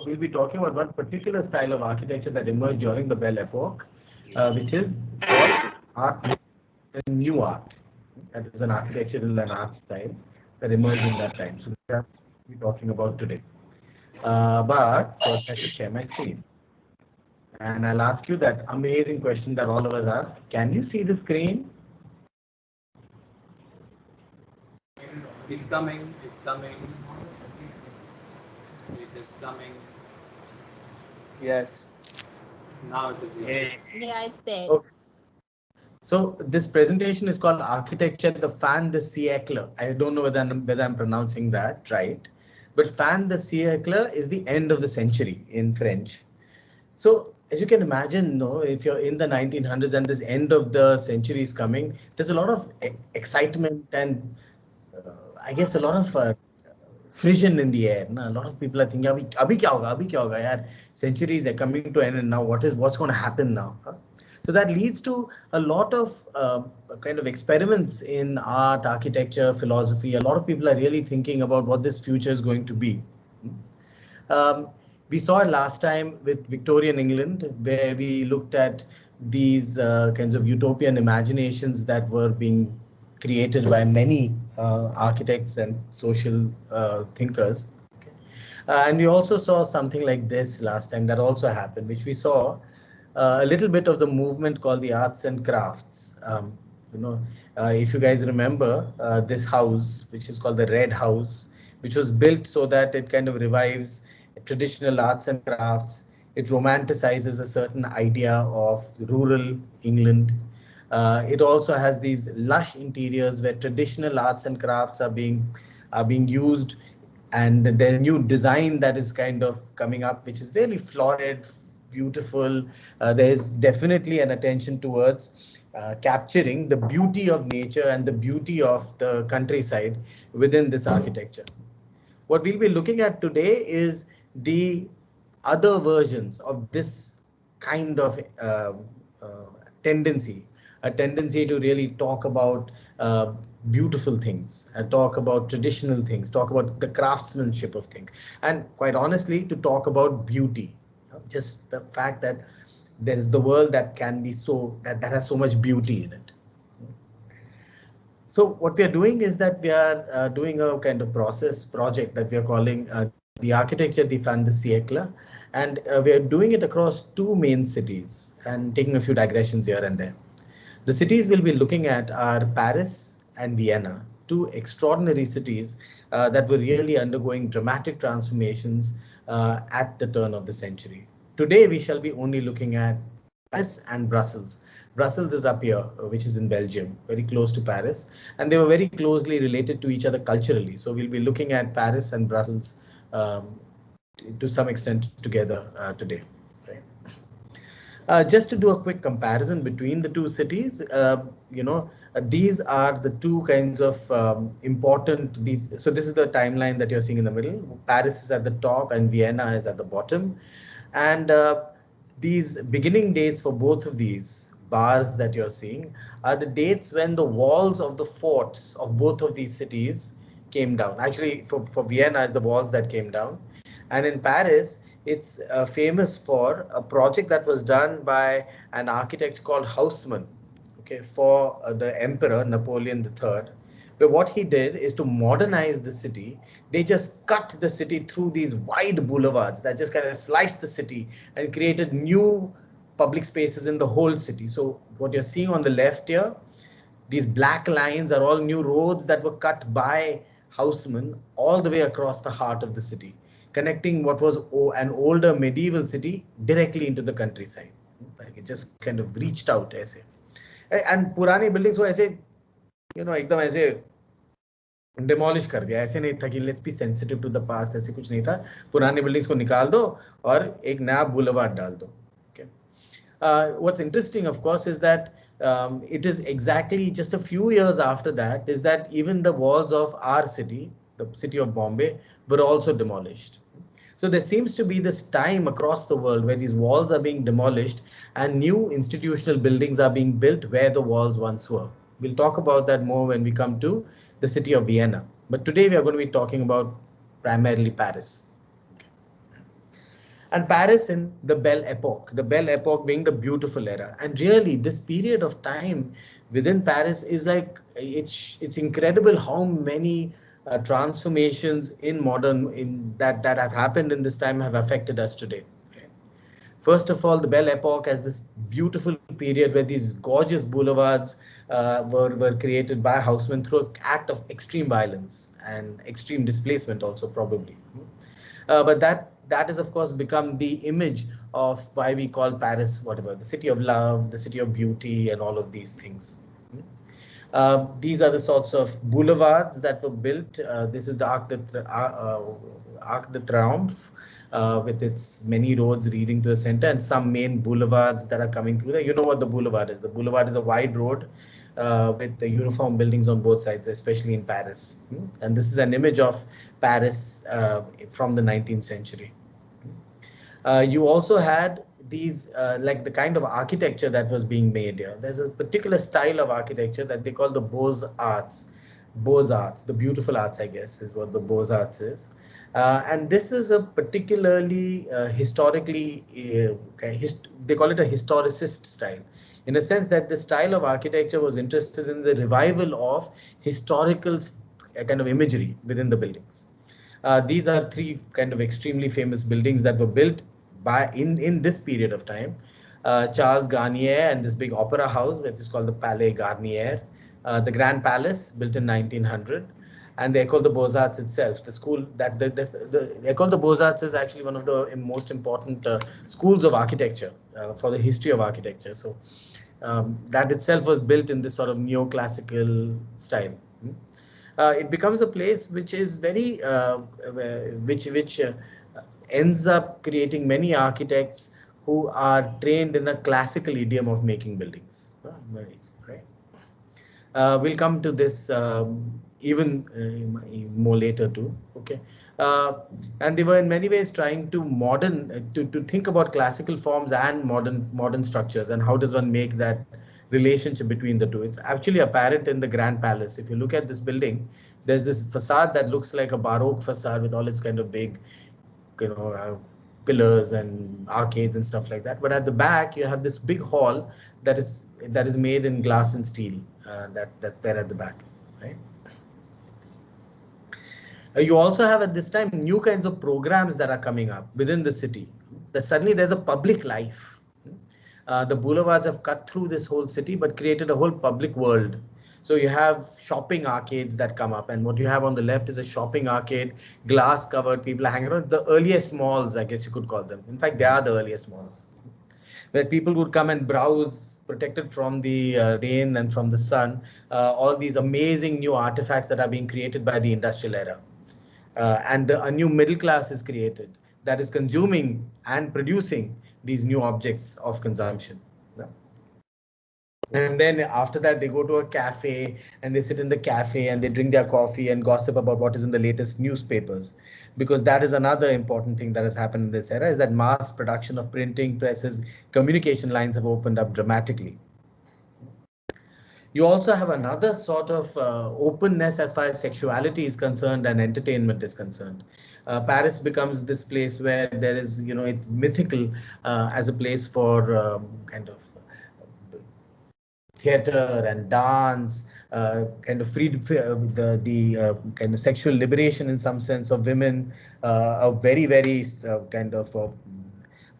we'll be talking about one particular style of architecture that emerged during the Belle Epoque, which is called art and new art. That is an architectural and art style that emerged in that time. So that's what we're talking about today. But first, I should share my screen. And I'll ask you that amazing question that all of us ask. Can you see the screen? It's coming. It's coming. It is coming. Yes. Now it is here. Yeah, it's there. Okay. So this presentation is called Architecture, the Fin de siècle. I don't know whether I'm pronouncing that right, but fin de siècle is the end of the century in French. So as you can imagine, no, if you're in the 1900s and this end of the century is coming, there's a lot of excitement and I guess a lot of frisson in the air. Na? A lot of people are thinking, abhi kya hoga, abhi kya hoga, yaar, centuries are coming to end and now what's going to happen now? Huh? So that leads to a lot of kind of experiments in art, architecture, philosophy. A lot of people are really thinking about what this future is going to be. Um, we saw it last time with Victorian England, where we looked at these kinds of utopian imaginations that were being created by many architects and social thinkers. Okay. And we also saw something like this last time that also happened, which we saw a little bit of the movement called the arts and crafts. If you guys remember this house, which is called the Red House, which was built so that it kind of revives traditional arts and crafts. It romanticizes a certain idea of rural England. It also has these lush interiors where traditional arts and crafts are being used, and the new design that is kind of coming up, which is really florid, beautiful. There's definitely an attention towards capturing the beauty of nature and the beauty of the countryside within this architecture. What we'll be looking at today is the other versions of this kind of tendency, a tendency to really talk about beautiful things, talk about traditional things, talk about the craftsmanship of things, and quite honestly, to talk about beauty. Just the fact that there is the world that can be that has so much beauty in it. So what we are doing is that we are doing a kind of project that we are calling the architecture the fin de siècle, and we are doing it across two main cities and taking a few digressions here and there. The cities we'll be looking at are Paris and Vienna, two extraordinary cities that were really undergoing dramatic transformations at the turn of the century. Today we shall be only looking at Paris and Brussels. Brussels is up here, which is in Belgium, very close to Paris, and they were very closely related to each other culturally. So we'll be looking at Paris and Brussels to some extent together today. Right? Just to do a quick comparison between the two cities, these are the two kinds of important these. So this is the timeline that you're seeing in the middle. Paris is at the top and Vienna is at the bottom, and these beginning dates for both of these bars that you're seeing are the dates when the walls of the forts of both of these cities came down. Actually, for Vienna is the walls that came down, and in Paris it's famous for a project that was done by an architect called Haussmann, okay, for the Emperor Napoleon III. But what he did is to modernize the city. They just cut the city through these wide boulevards that just kind of sliced the city and created new public spaces in the whole city. So what you're seeing on the left here, these black lines are all new roads that were cut by Haussmann all the way across the heart of the city, connecting what was an older medieval city directly into the countryside. Like it just kind of reached out ऐसे. And पुरानी buildings को ऐसे एकदम ऐसे demolish कर दिया. ऐसे नहीं था कि let's be sensitive to the past, ऐसे कुछ नहीं था. पुरानी बिल्डिंग्स को निकाल दो और एक नया बुलेवार्ड डाल दो. What's interesting, of course, is that it is exactly just a few years after that is that even the walls of our city, the city of Bombay, were also demolished. So there seems to be this time across the world where these walls are being demolished and new institutional buildings are being built where the walls once were. We'll talk about that more when we come to the city of Vienna. But today we are going to be talking about primarily Paris. And Paris in the Belle Epoque being the beautiful era. And really, this period of time within Paris is like it's incredible how many transformations in modern in that have happened in this time have affected us today. First of all, the Belle Epoque as this beautiful period where these gorgeous boulevards were created by housemen through an act of extreme violence and extreme displacement also probably. But that has of course become the image of why we call Paris whatever, the city of love, the city of beauty, and all of these things. These are the sorts of boulevards that were built. This is the Arc de Triomphe, with its many roads leading to the center and some main boulevards that are coming through there. You know what the boulevard is. The boulevard is a wide road with the uniform buildings on both sides, especially in Paris. And this is an image of Paris from the 19th century. You also had these like the kind of architecture that was being made here. There's a particular style of architecture that they call the Beaux-Arts. Beaux-Arts, the beautiful arts, I guess, is what the Beaux-Arts is. And this is a particularly historically, they call it a historicist style, in a sense that the style of architecture was interested in the revival of historical kind of imagery within the buildings. These are three kind of extremely famous buildings that were built by in this period of time. Charles Garnier and this big opera house, which is called the Palais Garnier, the Grand Palace, built in 1900. And the École de Beaux-Arts itself, the school that the École de Beaux-Arts is actually one of the most important schools of architecture for the history of architecture. So that itself was built in this sort of neoclassical style. It becomes a place which is very which ends up creating many architects who are trained in a classical idiom of making buildings. Right. We'll come to this even more later too. Okay, and they were in many ways trying to to think about classical forms and modern structures, and how does one make that relationship between the two. It's actually apparent in the Grand Palace. If you look at this building, there's this facade that looks like a Baroque facade with all its kind of big, pillars and arcades and stuff like that. But at the back, you have this big hall that is made in glass and steel. That's there at the back, right? You also have at this time new kinds of programs that are coming up within the city. That suddenly there's a public life. The boulevards have cut through this whole city, but created a whole public world. So you have shopping arcades that come up, and what you have on the left is a shopping arcade, glass covered, people are hanging around. The earliest malls, I guess you could call them. In fact, they are the earliest malls, where people would come and browse, protected from the rain and from the sun, all these amazing new artifacts that are being created by the industrial era. And a new middle class is created that is consuming and producing these new objects of consumption. And then after that, they go to a cafe and they sit in the cafe and they drink their coffee and gossip about what is in the latest newspapers. Because that is another important thing that has happened in this era, is that mass production of printing presses, communication lines have opened up dramatically. You also have another sort of openness as far as sexuality is concerned and entertainment is concerned. Paris becomes this place where there is, it's mythical as a place for kind of theater and dance, kind of freedom, the kind of sexual liberation in some sense of women, a very, very kind of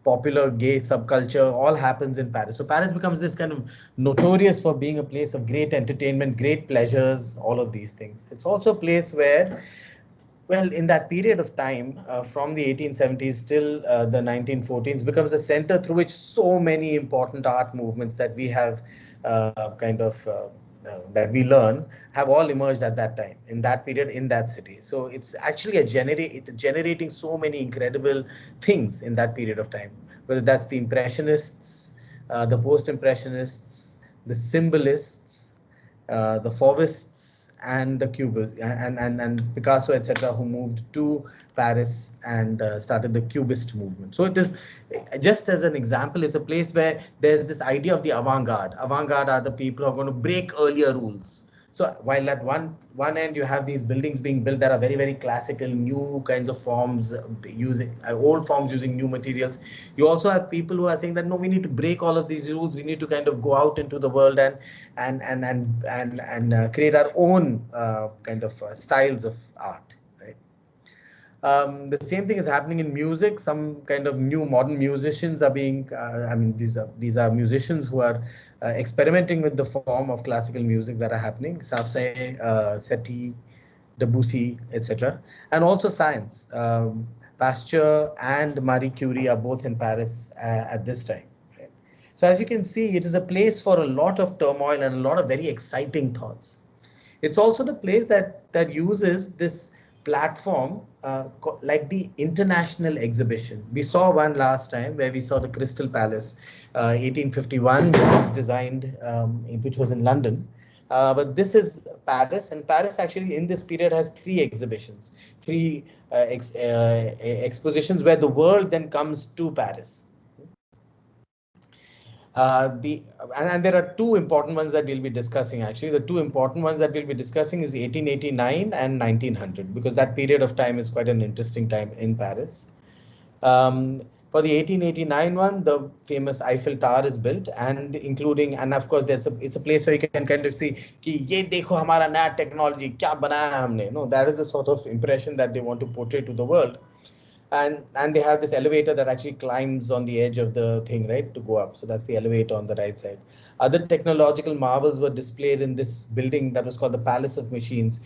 popular gay subculture, all happens in Paris. So Paris becomes this kind of notorious for being a place of great entertainment, great pleasures, all of these things. It's also a place where, well, in that period of time, from the 1870s till the 1914s, becomes the center through which so many important art movements that we have that we learn have all emerged at that time, in that period, in that city. So it's actually it's generating so many incredible things in that period of time, whether that's the Impressionists, the Post-Impressionists, the Symbolists, the Fauvists, and the Cubists, and Picasso, etc., who moved to Paris and started the Cubist movement. So it is, just as an example, it's a place where there's this idea of the avant-garde. Avant-garde are the people who are going to break earlier rules. So while at one end you have these buildings being built that are very classical, new kinds of forms, using old forms using new materials, you also have people who are saying that no, we need to break all of these rules. We need to kind of go out into the world and create our own kind of styles of art. The same thing is happening in music. Some kind of new modern musicians are being, I mean, these are musicians who are experimenting with the form of classical music that are happening. Sasse, Satie, Debussy, etc. And also science. Pasteur and Marie Curie are both in Paris at this time. Right? So as you can see, it is a place for a lot of turmoil and a lot of very exciting thoughts. It's also the place that uses this platform like the international exhibition. We saw one last time where we saw the Crystal Palace, 1851, which was designed, which was in London. But this is Paris, and Paris actually in this period has three exhibitions, three expositions where the world then comes to Paris. And there are two important ones that we'll be discussing. Actually, the two important ones that we'll be discussing is 1889 and 1900, because that period of time is quite an interesting time in Paris. For the 1889 one, the famous Eiffel Tower is built, and of course, it's a place where you can kind of see कि ये देखो हमारा नया technology क्या बनाया हमने. No, that is the sort of impression that they want to portray to the world. And they have this elevator that actually climbs on the edge of the thing, right, to go up. So that's the elevator on the right side. Other technological marvels were displayed in this building that was called the Palace of Machines.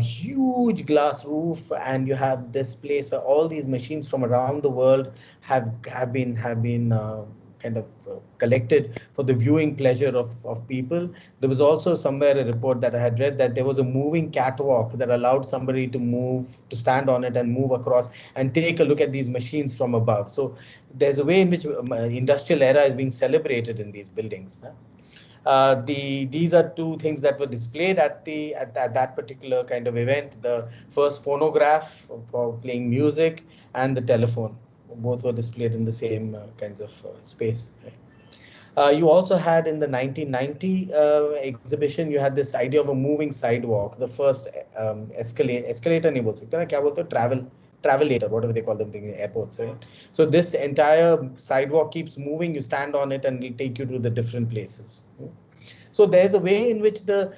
Huge glass roof, and you have this place where all these machines from around the world have been kind of collected for the viewing pleasure of people. There was also somewhere a report that I had read that there was a moving catwalk that allowed somebody to move, to stand on it and move across and take a look at these machines from above. So there's a way in which industrial era is being celebrated in these buildings. These are two things that were displayed at that particular kind of event: the first phonograph for playing music and the telephone. Both were displayed in the same kinds of space. You also had in the 1990 exhibition, you had this idea of a moving sidewalk, the first escalator नहीं बोल सकते ना, क्या बोलते हैं, travelator, whatever they call them in airports, right? So this entire sidewalk keeps moving, you stand on it and it'll take you to the different places. So there's a way in which the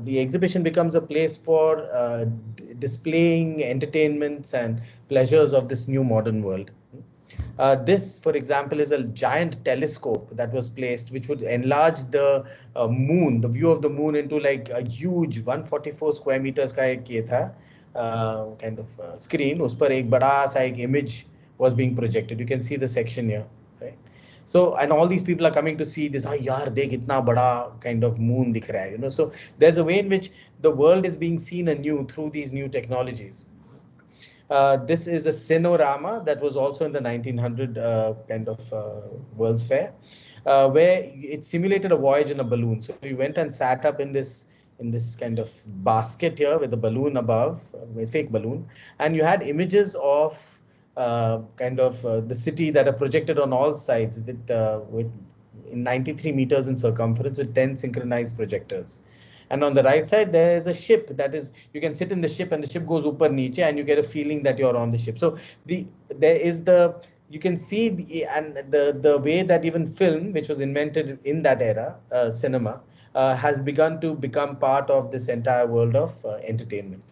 exhibition becomes a place for displaying entertainments and pleasures of this new modern world. This, for example, is a giant telescope that was placed, which would enlarge the moon, the view of the moon, into like a huge 144 square meters का एक ये था kind of screen. उस पर एक बड़ा सा एक image was being projected. You can see the section here. So, and all these people are coming to see this. यार देख इतना बड़ा kind of moon दिख रहा है, you know. So there's a way in which the world is being seen anew through these new technologies. This is a Cinerama that was also in the 1900 kind of World's Fair, where it simulated a voyage in a balloon. So you went and sat up in this kind of basket here with a balloon above, a fake balloon, and you had images of the city that are projected on all sides with in 93 meters in circumference with 10 synchronized projectors. And on the right side, there is a ship that is, you can sit in the ship and the ship goes upar niche and you get a feeling that you're on the ship. So you can see the way that even film, which was invented in that era, cinema, has begun to become part of this entire world of entertainment.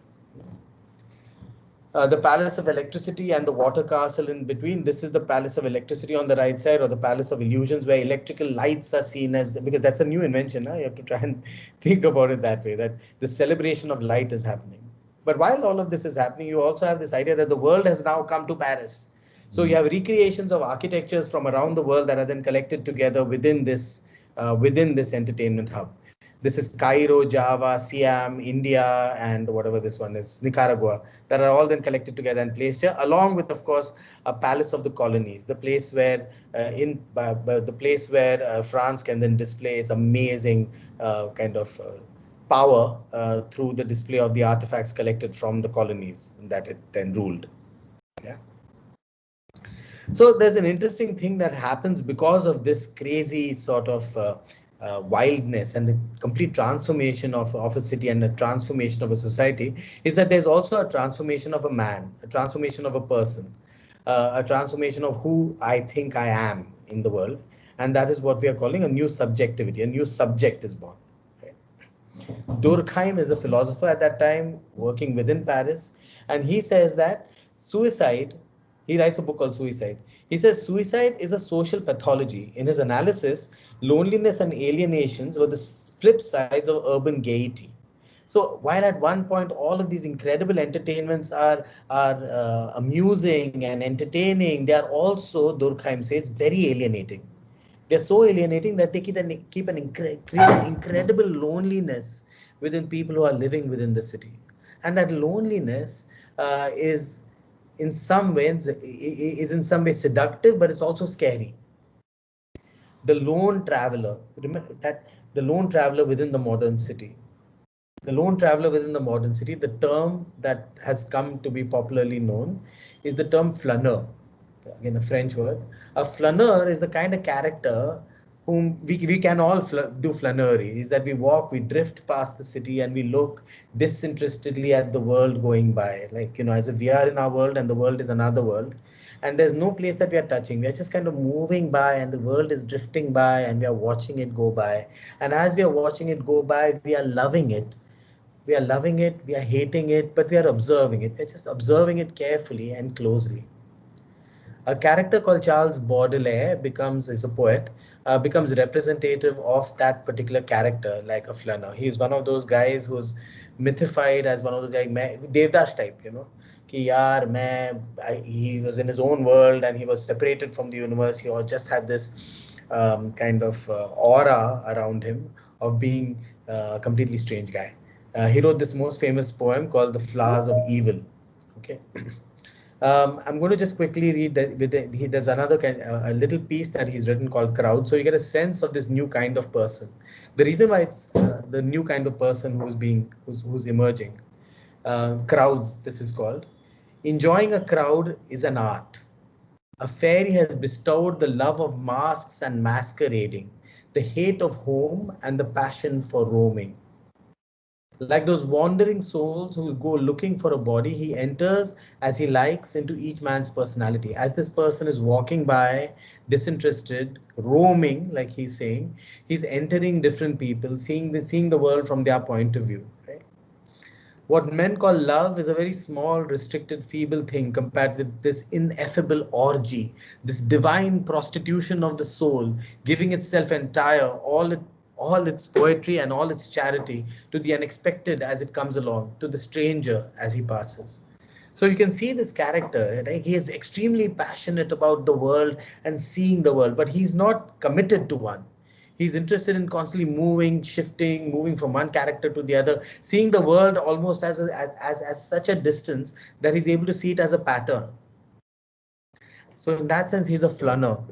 The Palace of Electricity and the Water Castle in between. This is the Palace of Electricity on the right side, or the Palace of Illusions, where electrical lights are seen as, because that's a new invention. You have to try and think about it that way, that the celebration of light is happening. But while all of this is happening, you also have this idea that the world has now come to Paris. So you have recreations of architectures from around the world that are then collected together within this entertainment hub. This is Cairo, Java, Siam, India, and whatever this one is, Nicaragua, that are all then collected together and placed here, along with, of course, a palace of the colonies, the place where France can then display its amazing kind of power through the display of the artifacts collected from the colonies that it then ruled. Yeah. So there's an interesting thing that happens because of this crazy sort of wildness and the complete transformation of a city and a transformation of a society is that there's also a transformation of a man, a transformation of a person, a transformation of who I think I am in the world. And that is what we are calling a new subjectivity. A new subject is born. Durkheim is a philosopher at that time working within Paris, and he says that suicide, he writes a book called Suicide. He says suicide is a social pathology. In his analysis, loneliness and alienations were the flip sides of urban gaiety. So while at one point all of these incredible entertainments are amusing and entertaining, they are also, Durkheim says, very alienating. They're so alienating that they create an incredible loneliness within people who are living within the city. And that loneliness is in some ways seductive, but it's also scary. The lone traveler, remember that the lone traveler within the modern city. The lone traveler within the modern city, the term that has come to be popularly known is the term flâneur. Again, a French word. A flâneur is the kind of character whom we can all do flâneurie, is that we walk, we drift past the city and we look disinterestedly at the world going by. Like, as if we are in our world and the world is another world. And there's no place that we are touching. We are just kind of moving by and the world is drifting by and we are watching it go by. And as we are watching it go by, we are loving it. We are loving it, we are hating it, but we are observing it. We're just observing it carefully and closely. A character called Charles Baudelaire is a poet, becomes representative of that particular character, like a flâneur. He is one of those guys who's mythified as one of those guys, Devdas type, Ki yaar, he was in his own world and he was separated from the universe. He just had this kind of aura around him of being a completely strange guy. He wrote this most famous poem called The Flowers of Evil. Okay. I'm going to just quickly read that. There's another kind, a little piece that he's written called Crowd. So you get a sense of this new kind of person. The reason why it's the new kind of person who's emerging. Crowds, this is called. Enjoying a crowd is an art. A fairy has bestowed the love of masks and masquerading, the hate of home and the passion for roaming. Like those wandering souls who go looking for a body, he enters as he likes into each man's personality. As this person is walking by, disinterested, roaming, like he's saying, he's entering different people, seeing the world from their point of view. Right? What men call love is a very small, restricted, feeble thing compared with this ineffable orgy, this divine prostitution of the soul, giving itself entire, all its poetry and all its charity to the unexpected as it comes along, to the stranger as he passes. So you can see this character, right? He is extremely passionate about the world and seeing the world, but he's not committed to one. He's interested in constantly moving, shifting, moving from one character to the other, seeing the world almost as such a distance that he's able to see it as a pattern. So in that sense, he's a flâneur.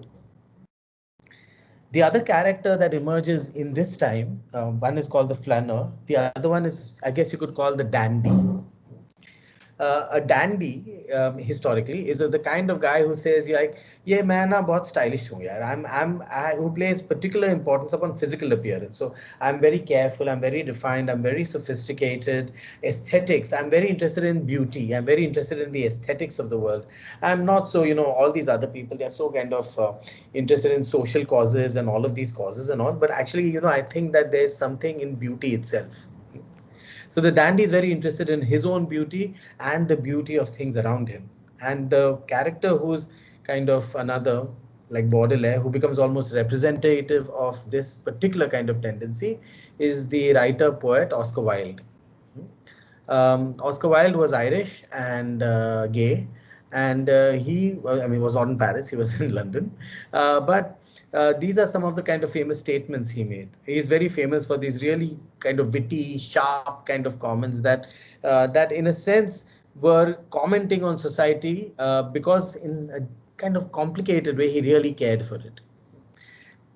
The other character that emerges in this time, one is called the flâneur. The other one is, I guess you could call the dandy. A dandy historically is the kind of guy who says, like, yeah, man, I'm बहुत stylish हूँ यार. Who plays particular importance upon physical appearance. So I'm very careful, I'm very refined, I'm very sophisticated. Aesthetics, I'm very interested in beauty, I'm very interested in the aesthetics of the world. I'm not so, all these other people, they're so kind of interested in social causes and all of these causes and all. But actually, I think that there's something in beauty itself. So the dandy is very interested in his own beauty and the beauty of things around him. And the character who's kind of another, like Baudelaire, who becomes almost representative of this particular kind of tendency, is the writer-poet Oscar Wilde. Oscar Wilde was Irish and gay, and he was not in Paris, he was in London. But these are some of the kind of famous statements he made. He is very famous for these really kind of witty, sharp kind of comments that in a sense were commenting on society because in a kind of complicated way, he really cared for it.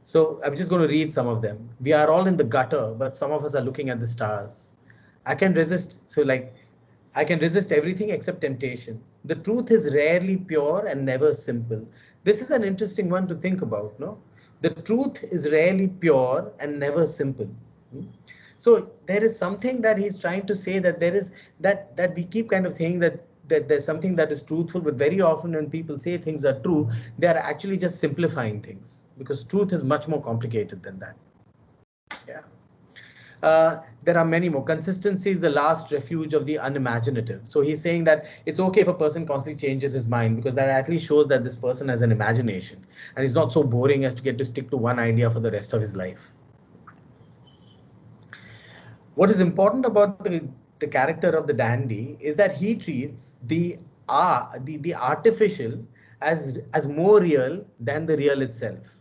So I'm just going to read some of them. We are all in the gutter, but some of us are looking at the stars. I can resist everything except temptation. The truth is rarely pure and never simple. This is an interesting one to think about, no? The truth is rarely pure and never simple. So there is something that he's trying to say, that there is that we keep kind of saying that there's something that is truthful, but very often when people say things are true, they are actually just simplifying things, because truth is much more complicated than that. Yeah. There are many more. Consistency is the last refuge of the unimaginative. So he's saying that it's okay if a person constantly changes his mind, because that at least shows that this person has an imagination and he's not so boring as to get to stick to one idea for the rest of his life. What is important about the character of the dandy is that he treats the artificial as more real than the real itself.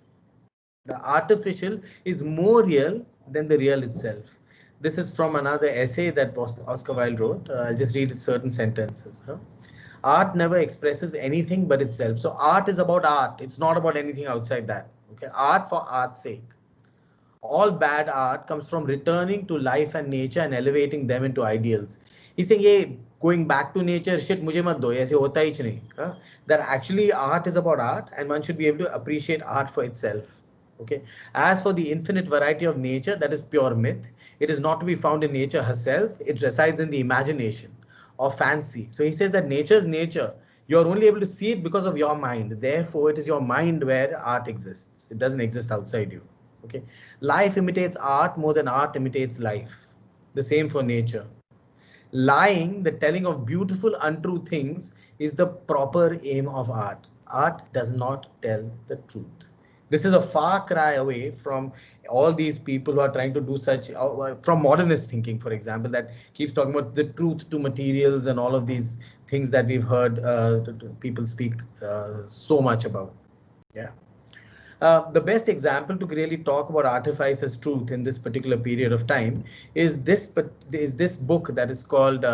The artificial is more real than the real itself. This is from another essay that Oscar Wilde wrote. I'll just read certain sentences. Huh? Art never expresses anything but itself. So art is about art. It's not about anything outside that. Okay, art for art's sake. All bad art comes from returning to life and nature and elevating them into ideals. He's saying, "Hey, going back to nature, shit, mujhe mat do. ऐसे होता ही नहीं." That actually art is about art, and one should be able to appreciate art for itself. Okay. As for the infinite variety of nature, that is pure myth. It is not to be found in nature herself. It resides in the imagination or fancy. So he says that nature is nature. You're only able to see it because of your mind. Therefore, it is your mind where art exists. It doesn't exist outside you. Okay. Life imitates art more than art imitates life. The same for nature. Lying, the telling of beautiful, untrue things, is the proper aim of art. Art does not tell the truth. This is a far cry away from all these people who are trying to do such, from modernist thinking, for example, that keeps talking about the truth to materials and all of these things that we've heard people speak so much about. Yeah. The best example to really talk about artifice as truth in this particular period of time is this book that is called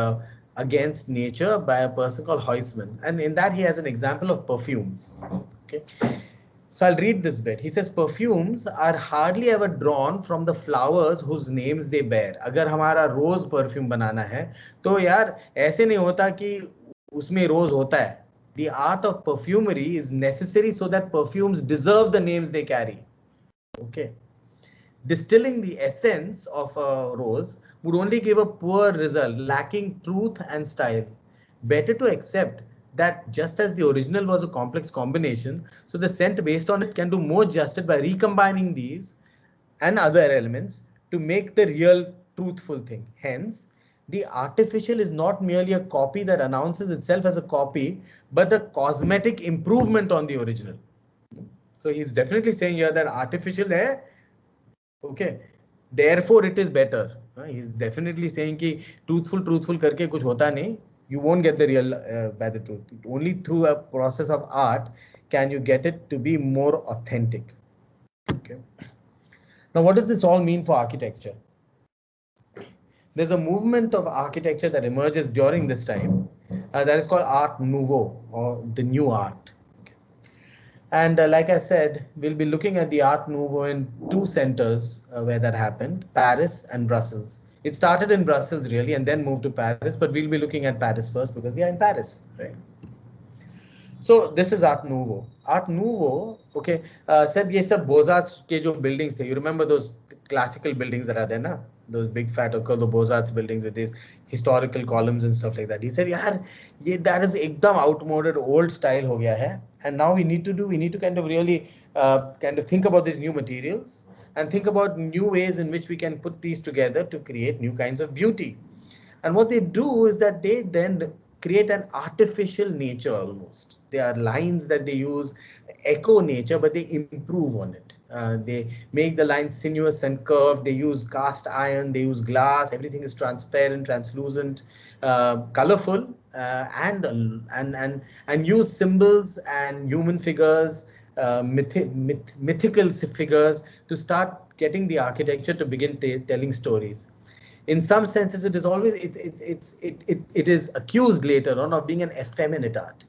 Against Nature by a person called Huysman. And in that he has an example of perfumes. Okay. So I'll read this bit. He says, perfumes are hardly ever drawn from the flowers whose names they bear. अगर हमारा रोज perfume बनाना है तो यार ऐसे नहीं होता कि उसमें रोज होता है. The art of perfumery is necessary so that perfumes deserve the names they carry. Okay. Distilling the essence of a rose would only give a poor result, lacking truth and style. Better to accept that just as the original was a complex combination, so the scent based on it can do more justice by recombining these and other elements to make the real truthful thing. Hence, the artificial is not merely a copy that announces itself as a copy, but a cosmetic improvement on the original. So he's definitely saying here that artificial there, okay, therefore it is better. He's definitely saying कि truthful करके कुछ होता नहीं. You won't get the real by the truth. Only through a process of art can you get it to be more authentic. Okay. Now, what does this all mean for architecture? There's a movement of architecture that emerges during this time that is called Art Nouveau, or the new art. Okay. And like I said, we'll be looking at the Art Nouveau in two centers where that happened, Paris and Brussels. It started in Brussels really and then moved to Paris, but we'll be looking at Paris first because we are in Paris, right? So this is Art Nouveau. Art Nouveau, okay, said ये सब Beaux-Arts के जो buildings थे. You remember those classical buildings that are there, na? Those big fat, called the Beaux-Arts buildings with these historical columns and stuff like that. He said, यार, that is एकदम outmoded, old style हो गया है. And now we need to kind of really kind of think about these new materials and think about new ways in which we can put these together to create new kinds of beauty. And what they do is that they then create an artificial nature almost. There are lines that they use, echo nature, but they improve on it. They make the lines sinuous and curved. They use cast iron, they use glass. Everything is transparent, translucent, colorful, and use symbols and human figures, mythical figures to start getting the architecture to begin telling stories. In some senses, it is always it is accused later on of being an effeminate art,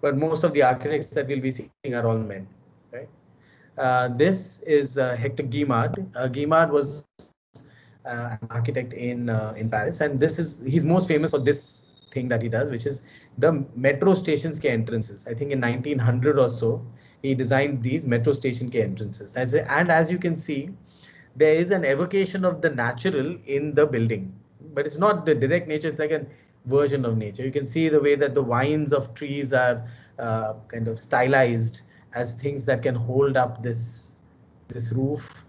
but most of the architects that we'll be seeing are all men. Right? This is Hector Guimard. Guimard was an architect in Paris, and he's most famous for this thing that he does, which is the metro stations ke entrances. I think in 1900 or so, he designed these metro station ke entrances. And as you can see, there is an evocation of the natural in the building, but it's not the direct nature. It's like a version of nature. You can see the way that the vines of trees are kind of stylized as things that can hold up this roof.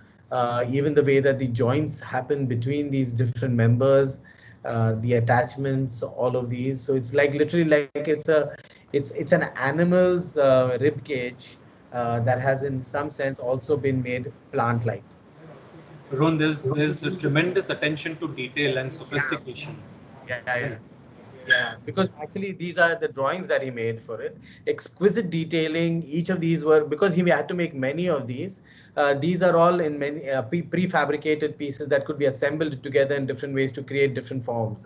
Even the way that the joints happen between these different members, the attachments, all of these. So it's like literally like it's an animal's rib cage that has in some sense also been made plant-like. Ron, there's a tremendous attention to detail and sophistication. Yeah, because actually these are the drawings that he made for it. Exquisite detailing. Each of these were, because he had to make many of these. These are all in many prefabricated pieces that could be assembled together in different ways to create different forms.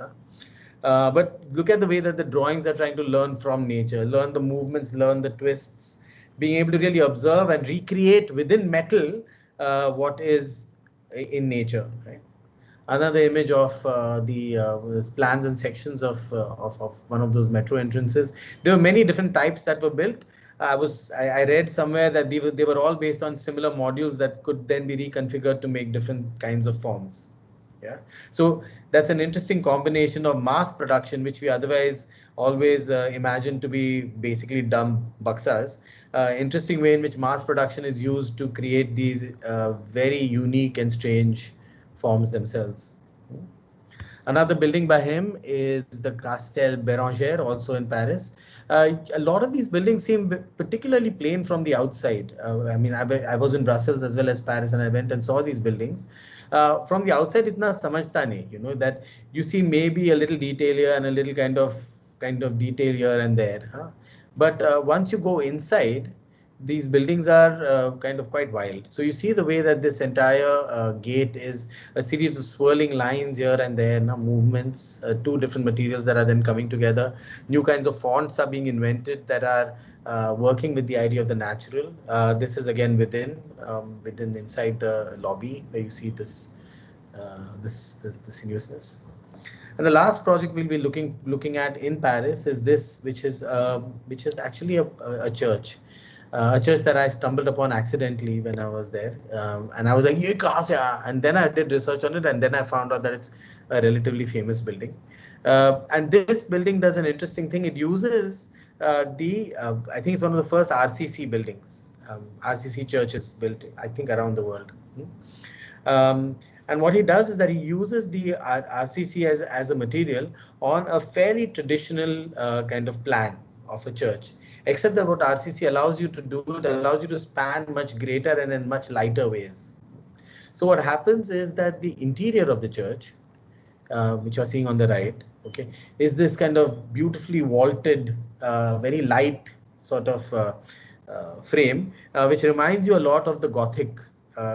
But look at the way that the drawings are trying to learn from nature, learn the movements, learn the twists, being able to really observe and recreate within metal what is in nature. Right? Another image of the plans and sections of one of those metro entrances. There were many different types that were built. I read somewhere that they were all based on similar modules that could then be reconfigured to make different kinds of forms. Yeah, so that's an interesting combination of mass production, which we otherwise always imagine to be basically dumb baksas. Interesting way in which mass production is used to create these very unique and strange forms themselves. Another building by him is the Castel Béranger, also in Paris. A lot of these buildings seem particularly plain from the outside. I mean, I was in Brussels as well as Paris, and I went and saw these buildings. From the outside, itna samajhta nahi, that you see maybe a little detail here and a little kind of detail here and there. Huh? But once you go inside, these buildings are kind of quite wild. So you see the way that this entire gate is a series of swirling lines here and there, now movements, two different materials that are then coming together. New kinds of fonts are being invented that are working with the idea of the natural. This is again within inside the lobby where you see this sinuousness. And the last project we'll be looking at in Paris is this, which is actually a church. A church that I stumbled upon accidentally when I was there, and I was like, "Ye kahan se aaya?" And then I did research on it, and then I found out that it's a relatively famous building. And this building does an interesting thing. It uses I think it's one of the first RCC buildings, RCC churches built, I think, around the world. And what he does is that he uses the RCC as a material on a fairly traditional kind of plan of a church. Except that what RCC allows you to do, it allows you to span much greater and in much lighter ways. So what happens is that the interior of the church, which you're seeing on the right, okay, is this kind of beautifully vaulted, very light sort of frame, which reminds you a lot of the Gothic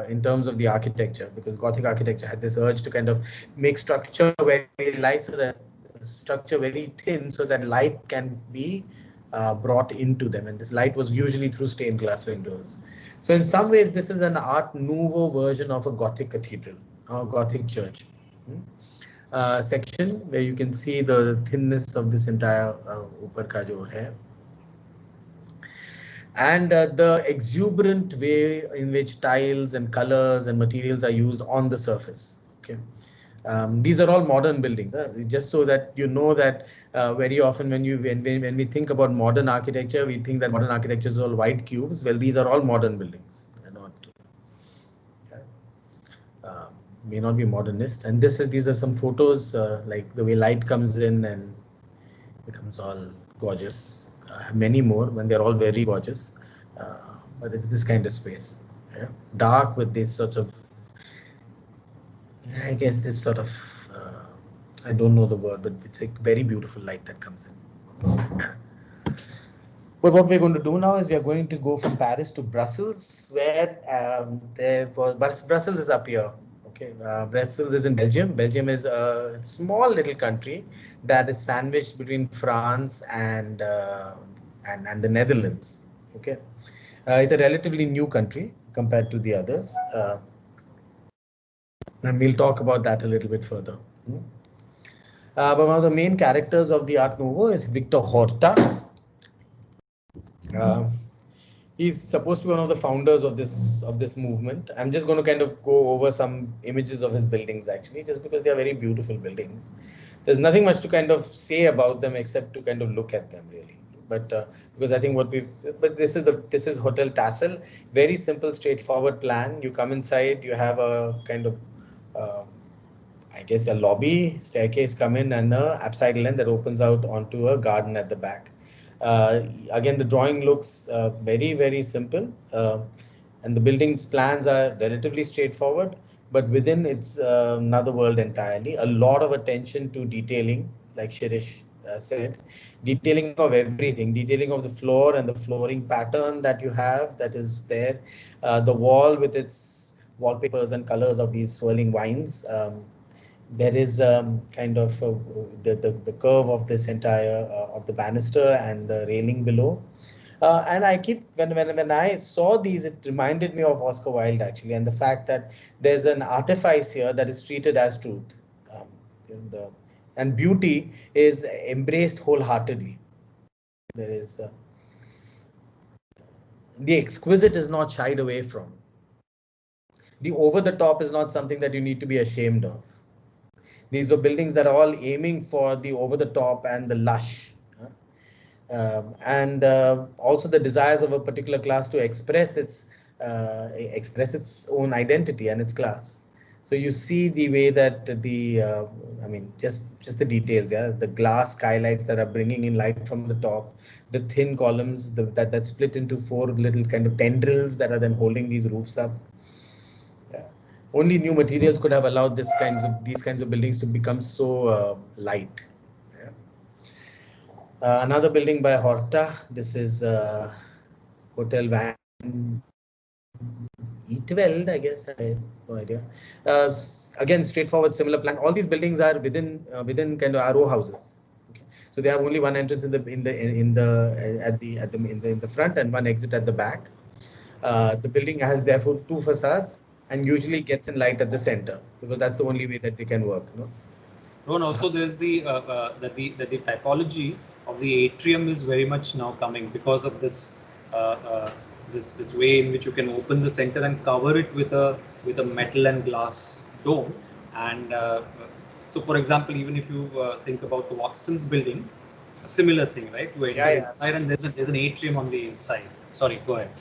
in terms of the architecture, because Gothic architecture had this urge to kind of make structure very light, so that structure very thin, so that light can be brought into them, and this light was usually through stained glass windows. So in some ways, this is an Art Nouveau version of a Gothic cathedral, or Gothic church. Section where you can see the thinness of this entire upar ka jo hai. And the exuberant way in which tiles and colors and materials are used on the surface. Okay. These are all modern buildings, just so that you know that very often when we think about modern architecture, we think that modern architecture is all white cubes. Well, these are all modern buildings. They're not, may not be modernist. And these are some photos, like the way light comes in and becomes all gorgeous. Many more when they're all very gorgeous, but it's this kind of space. Yeah? Dark with this sort of, I guess this sort of, I don't know the word, but it's a very beautiful light that comes in. But what we're going to do now is we are going to go from Paris to Brussels, where Brussels is up here. Okay, Brussels is in Belgium. Belgium is a small little country that is sandwiched between France and the Netherlands. Okay, it's a relatively new country compared to the others, and we'll talk about that a little bit further. But one of the main characters of the Art Nouveau is Victor Horta. He's supposed to be one of the founders of this movement. I'm just going to kind of go over some images of his buildings actually, just because they are very beautiful buildings. There's nothing much to kind of say about them except to kind of look at them really. But because I think but this is Hotel Tassel, very simple, straightforward plan. You come inside, you have a kind of uh, I guess a lobby, staircase come in, and a upside lane that opens out onto a garden at the back. Again, the drawing looks very simple, and the building's plans are relatively straightforward, but within it's another world entirely. A lot of attention to detailing, like Shirish said, detailing of everything, detailing of the floor and the flooring pattern that you have that is there, the wall with its wallpapers and colors of these swirling vines. There is kind of the curve of this entire of the banister and the railing below. And I keep when I saw these, it reminded me of Oscar Wilde actually, and the fact that there's an artifice here that is treated as truth, the, and beauty is embraced wholeheartedly. There is the exquisite is not shied away from. The over the top is not something that you need to be ashamed of. These are buildings that are all aiming for the over the top and the lush. And also the desires of a particular class to express its own identity and its class. So you see the way that I mean, just the details, yeah, the glass skylights that are bringing in light from the top, the thin columns that split into four little kind of tendrils that are then holding these roofs up. Only new materials could have allowed these kinds of buildings to become so light. Yeah. Another building by Horta. This is Hotel Van E12, I guess. I have no idea. Again, straightforward, similar plan. All these buildings are within kind of row houses. Okay. So they have only one entrance in the front and one exit at the back. The building has therefore two facades and usually gets in light at the center because that's the only way that they can work. You know? Ron, also there's the typology of the atrium is very much now coming because of this this way in which you can open the center and cover it with a metal and glass dome. And so, for example, even if you think about the Watson's building, a similar thing, right? You enter inside and there's an atrium on the inside. Sorry, go ahead.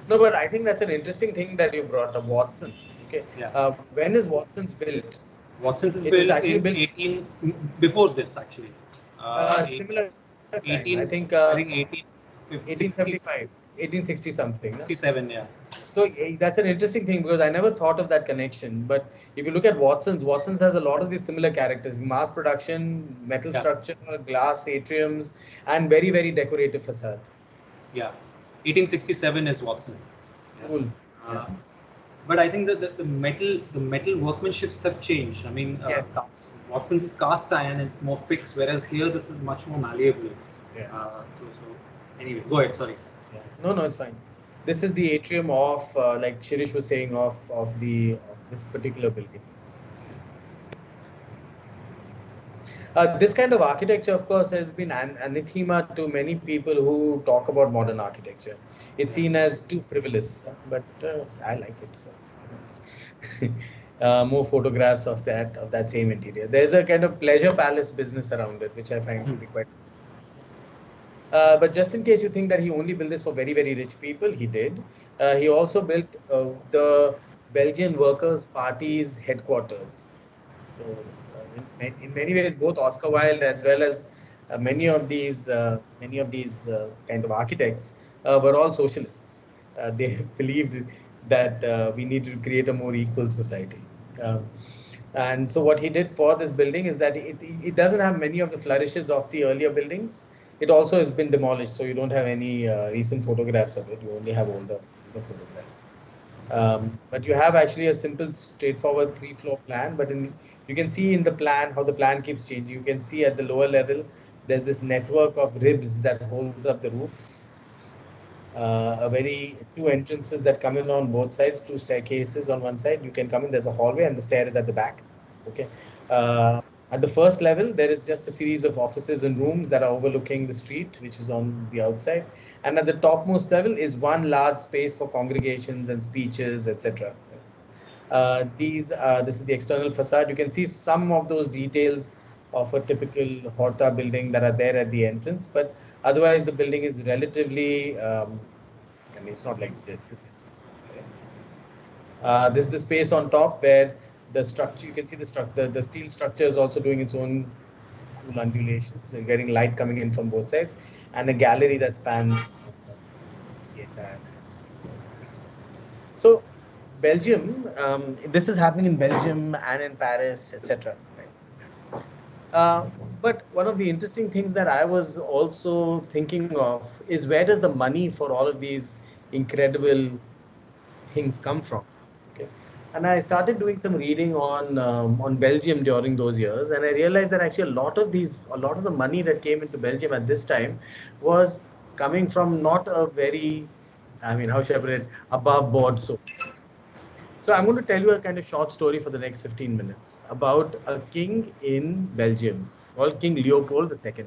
No, but I think that's an interesting thing that you brought up, Watson's. Okay. Yeah. When is Watson's built? Watson's is built in 18 before this actually. Similar time. 18, I think 1875, 1860 something. 67, yeah. So that's an interesting thing because I never thought of that connection. But if you look at Watson's has a lot of these similar characters: mass production, metal structure, glass atriums, and very decorative facades. Yeah, 1867 is Watson. Yeah. Cool. But I think that the metal workmanships have changed. I mean, yes. Watson's is cast iron; it's more fixed, whereas here this is much more malleable. Yeah. Anyways, go ahead. Sorry. Yeah. No, it's fine. This is the atrium of, like Shirish was saying, of this particular building. This kind of architecture, of course, has been anathema to many people who talk about modern architecture. It's seen as too frivolous, but I like it. So. More photographs of that same interior. There's a kind of pleasure palace business around it, which I find to be quite. But just in case you think that he only built this for very rich people, he did. He also built the Belgian Workers' Party's headquarters. So in many ways, both Oscar Wilde as well as many of these kind of architects were all socialists. They believed that we need to create a more equal society. And so what he did for this building is that it doesn't have many of the flourishes of the earlier buildings. It also has been demolished, so you don't have any recent photographs of it. You only have older photographs. But you have actually a simple, straightforward 3-floor plan. But you can see in the plan how the plan keeps changing. You can see at the lower level, there's this network of ribs that holds up the roof. Two entrances that come in on both sides, 2 staircases on one side. You can come in, there's a hallway and the stair is at the back. Okay. At the first level, there is just a series of offices and rooms that are overlooking the street, which is on the outside. And at the topmost level is one large space for congregations and speeches, etc. This is the external facade. You can see some of those details of a typical Horta building that are there at the entrance, but otherwise the building is relatively, I mean, it's not like this, is it? This is the space on top where the structure, you can see the structure, the steel structure is also doing its own cool undulations, and getting light coming in from both sides, and a gallery that spans the entire. So Belgium, this is happening in Belgium and in Paris, etc. But one of the interesting things that I was also thinking of is, where does the money for all of these incredible things come from? Okay. And I started doing some reading on Belgium during those years, and I realized that actually a lot of the money that came into Belgium at this time was coming from not a very, I mean, how should I put it, above board source. So I'm going to tell you a kind of short story for the next 15 minutes about a king in Belgium called King Leopold II.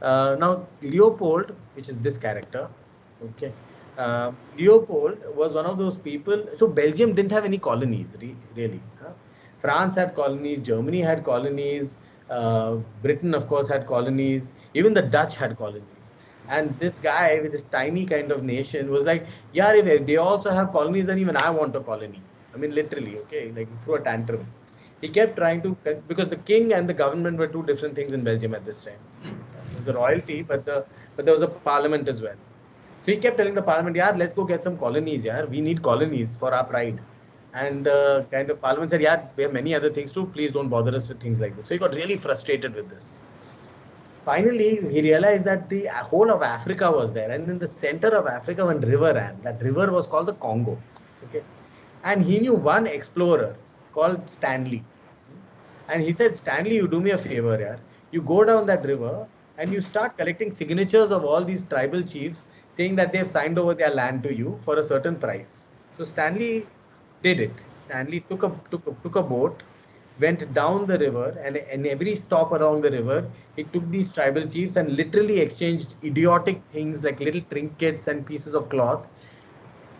Now, Leopold, which is this character, okay, Leopold was one of those people. So Belgium didn't have any colonies, really. France had colonies, Germany had colonies, Britain, of course, had colonies, even the Dutch had colonies. And this guy with this tiny kind of nation was like, yeah, if they also have colonies, then even I want a colony. I mean, literally, okay, like through a tantrum. He kept trying to, because the king and the government were two different things in Belgium at this time. There was a royalty, but there was a parliament as well. So he kept telling the parliament, yeah, let's go get some colonies, yeah. We need colonies for our pride. And the kind of parliament said, yeah, we have many other things too. Please don't bother us with things like this. So he got really frustrated with this. Finally, he realized that the whole of Africa was there. And in the center of Africa, one river ran. That river was called the Congo. Okay. And he knew one explorer called Stanley. And he said, Stanley, you do me a favor, yeah. You go down that river and you start collecting signatures of all these tribal chiefs saying that they've signed over their land to you for a certain price. So Stanley did it. Stanley took a boat, went down the river, and in every stop along the river, he took these tribal chiefs and literally exchanged idiotic things like little trinkets and pieces of cloth.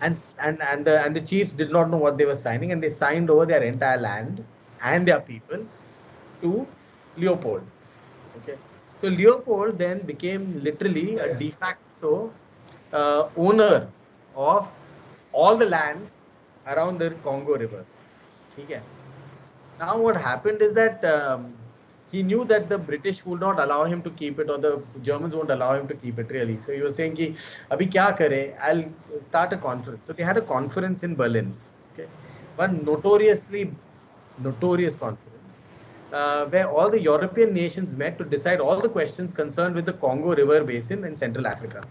And the chiefs did not know what they were signing, and they signed over their entire land and their people to Leopold. Okay, so Leopold then became literally a de facto owner of all the land around the Congo River. Okay. Now what happened is that he knew that the British would not allow him to keep it, or the Germans won't allow him to keep it really. So he was saying, "Ki, abhi kya kare? I'll start a conference." So they had a conference in Berlin. Okay, one notorious conference where all the European nations met to decide all the questions concerned with the Congo River Basin in Central Africa.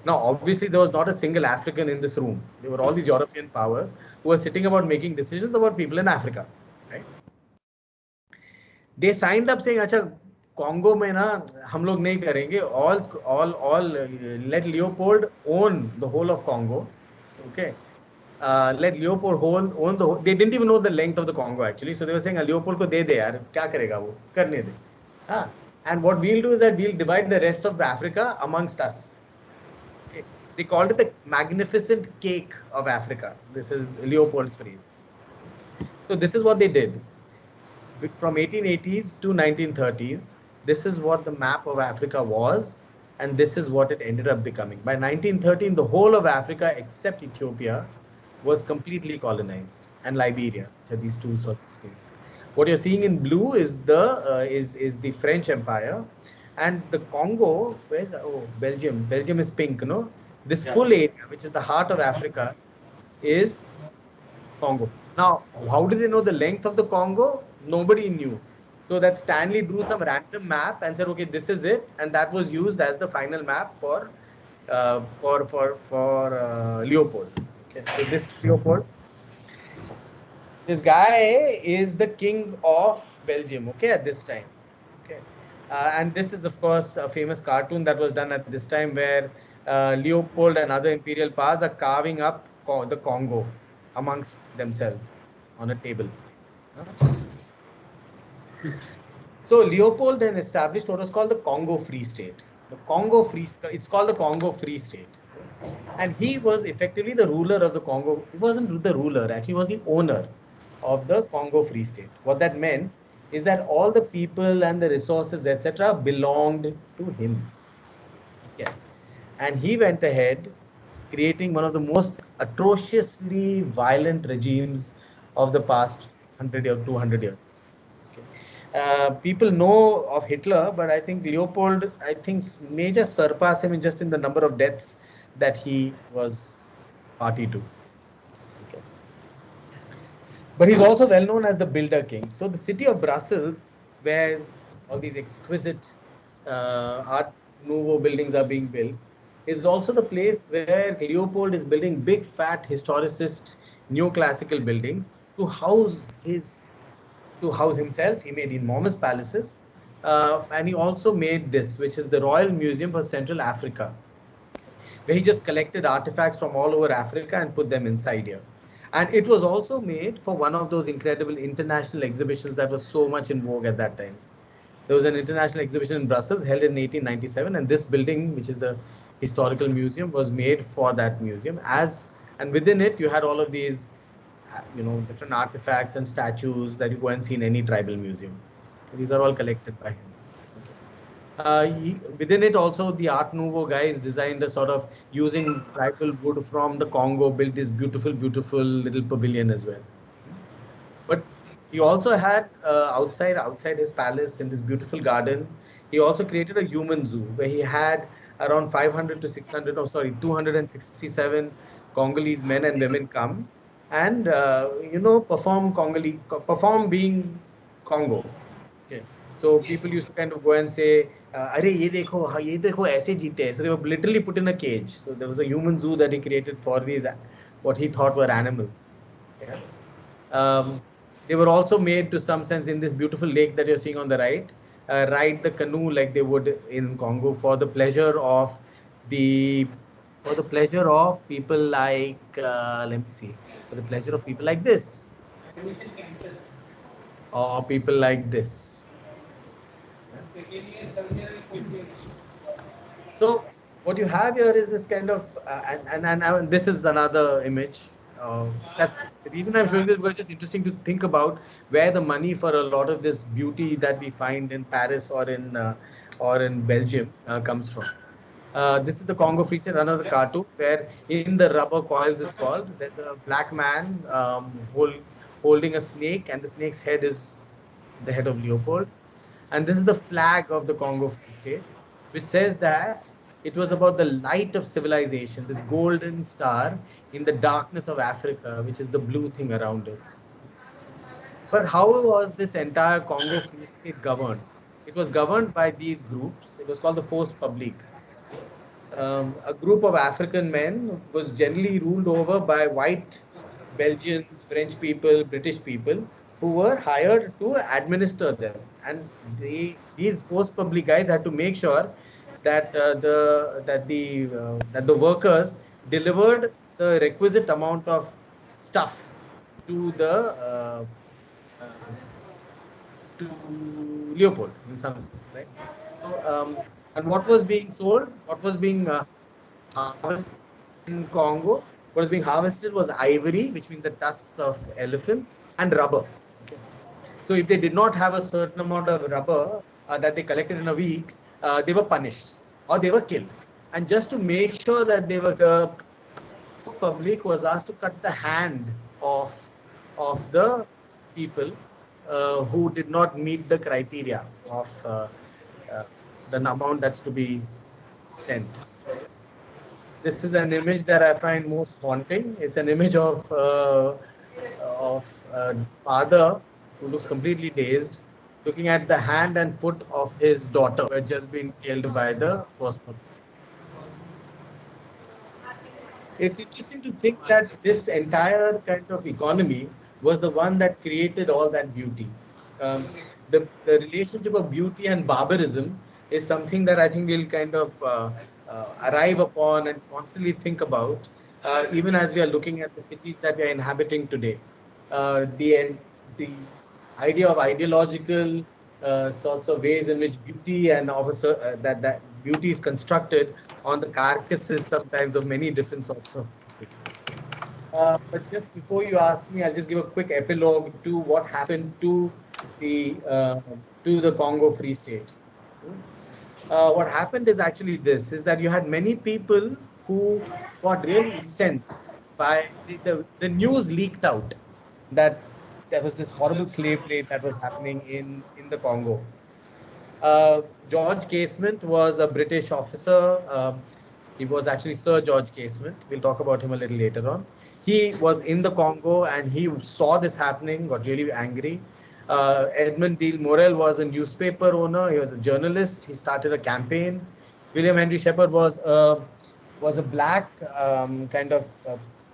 Now, obviously, there was not a single African in this room. There were all these European powers who were sitting about making decisions about people in Africa, right? They signed up saying, अच्छा Congo में ना हम लोग नहीं करेंगे. All let Leopold own the whole of Congo. Okay. Let Leopold own the whole. They didn't even know the length of the Congo actually. So they were saying, Leopold को दे दे यार, क्या करेगा वो, करने दे. हाँ. And what we'll do is that we'll divide the rest of Africa amongst us. Okay. They called it the magnificent cake of Africa. This is Leopold's phrase. So this is what they did. From 1880s to 1930s, this is what the map of Africa was, and this is what it ended up becoming. By 1913, the whole of Africa except Ethiopia was completely colonized, and Liberia, so these two sorts of states. What you're seeing in blue is the French Empire, and the Congo. Where's Belgium? Belgium is pink, no? This full area, which is the heart of Africa, is Congo. Now, how did they know the length of the Congo? Nobody knew. So that Stanley drew some random map and said, okay, this is it. And that was used as the final map for Leopold. Okay, so this Leopold. This guy is the king of Belgium, okay, at this time. Okay. And this is, of course, a famous cartoon that was done at this time where Leopold and other imperial powers are carving up the Congo amongst themselves on a table. So Leopold then established what was called the Congo Free State. It's called the Congo Free State. And he was effectively the ruler of the Congo. He wasn't the ruler, actually, he was the owner of the Congo Free State. What that meant is that all the people and the resources, etc., belonged to him. Yeah. And he went ahead creating one of the most atrociously violent regimes of the past 100 or 200 years. Okay. People know of Hitler, but I think Leopold, I think, may just surpass him in just in the number of deaths that he was party to. Okay. But he's also well known as the Builder King. So the city of Brussels, where all these exquisite Art Nouveau buildings are being built, is also the place where Leopold is building big, fat, historicist, neoclassical buildings to house himself. He made enormous palaces, and he also made this, which is the Royal Museum for Central Africa, where he just collected artifacts from all over Africa and put them inside here. And it was also made for one of those incredible international exhibitions that was so much in vogue at that time. There was an international exhibition in Brussels held in 1897, and this building, which is the historical museum, was made for that museum. And within it, you had all of these, different artifacts and statues that you go and see in any tribal museum. These are all collected by him. Within it also, the Art Nouveau guys designed a sort of using tribal wood from the Congo, built this beautiful, beautiful little pavilion as well. But he also had outside his palace in this beautiful garden, he also created a human zoo where he had around 500 to 600, 267 Congolese men and women come and perform being Congo. Okay. So people used to kind of go and say, "Are ye dekho, aise jeete." So they were literally put in a cage. So there was a human zoo that he created for these, what he thought were animals. Yeah. They were also made to some sense in this beautiful lake that you're seeing on the right, ride the canoe like they would in Congo for the pleasure of people like, let me see, for the pleasure of people like this, or people like this. So what you have here is this kind of, and this is another image. That's the reason I'm showing this, because it's interesting to think about where the money for a lot of this beauty that we find in Paris or in Belgium comes from. This is the Congo Free State, another cartoon where in the rubber coils, it's called, there's a black man holding a snake, and the snake's head is the head of Leopold. And this is the flag of the Congo Free State, which says that it was about the light of civilization, this golden star in the darkness of Africa, which is the blue thing around it. But how was this entire Congo Free State governed? It was governed by these groups. It was called the Force Publique. A group of African men was generally ruled over by white Belgians, French people, British people who were hired to administer them. And these Force Publique guys had to make sure that that the workers delivered the requisite amount of stuff to the to Leopold in some sense, right? So, and what was being sold, what was being harvested in Congo, what was being harvested was ivory, which means the tusks of elephants, and rubber. Okay. So, if they did not have a certain amount of rubber that they collected in a week, they were punished or they were killed. And just to make sure that the public was asked to cut the hand of the people who did not meet the criteria of the amount that's to be sent. This is an image that I find most haunting. It's an image of a father who looks completely dazed, looking at the hand and foot of his daughter who had just been killed by the first public. It's interesting to think that this entire kind of economy was the one that created all that beauty. The relationship of beauty and barbarism is something that I think we'll kind of arrive upon and constantly think about, even as we are looking at the cities that we are inhabiting today. The idea of ideological sorts of ways in which beauty and that beauty is constructed on the carcasses sometimes of many different sorts of people. But just before you ask me, I'll just give a quick epilogue to what happened to the Congo Free State. What happened is actually this: is that you had many people who got really incensed by the news leaked out that there was this horrible slave trade that was happening in the Congo. George Casement was a British officer. He was actually Sir George Casement. We'll talk about him a little later on. He was in the Congo and he saw this happening, got really angry. Edmund Deal Morel was a newspaper owner. He was a journalist. He started a campaign. William Henry Shepherd was a black kind of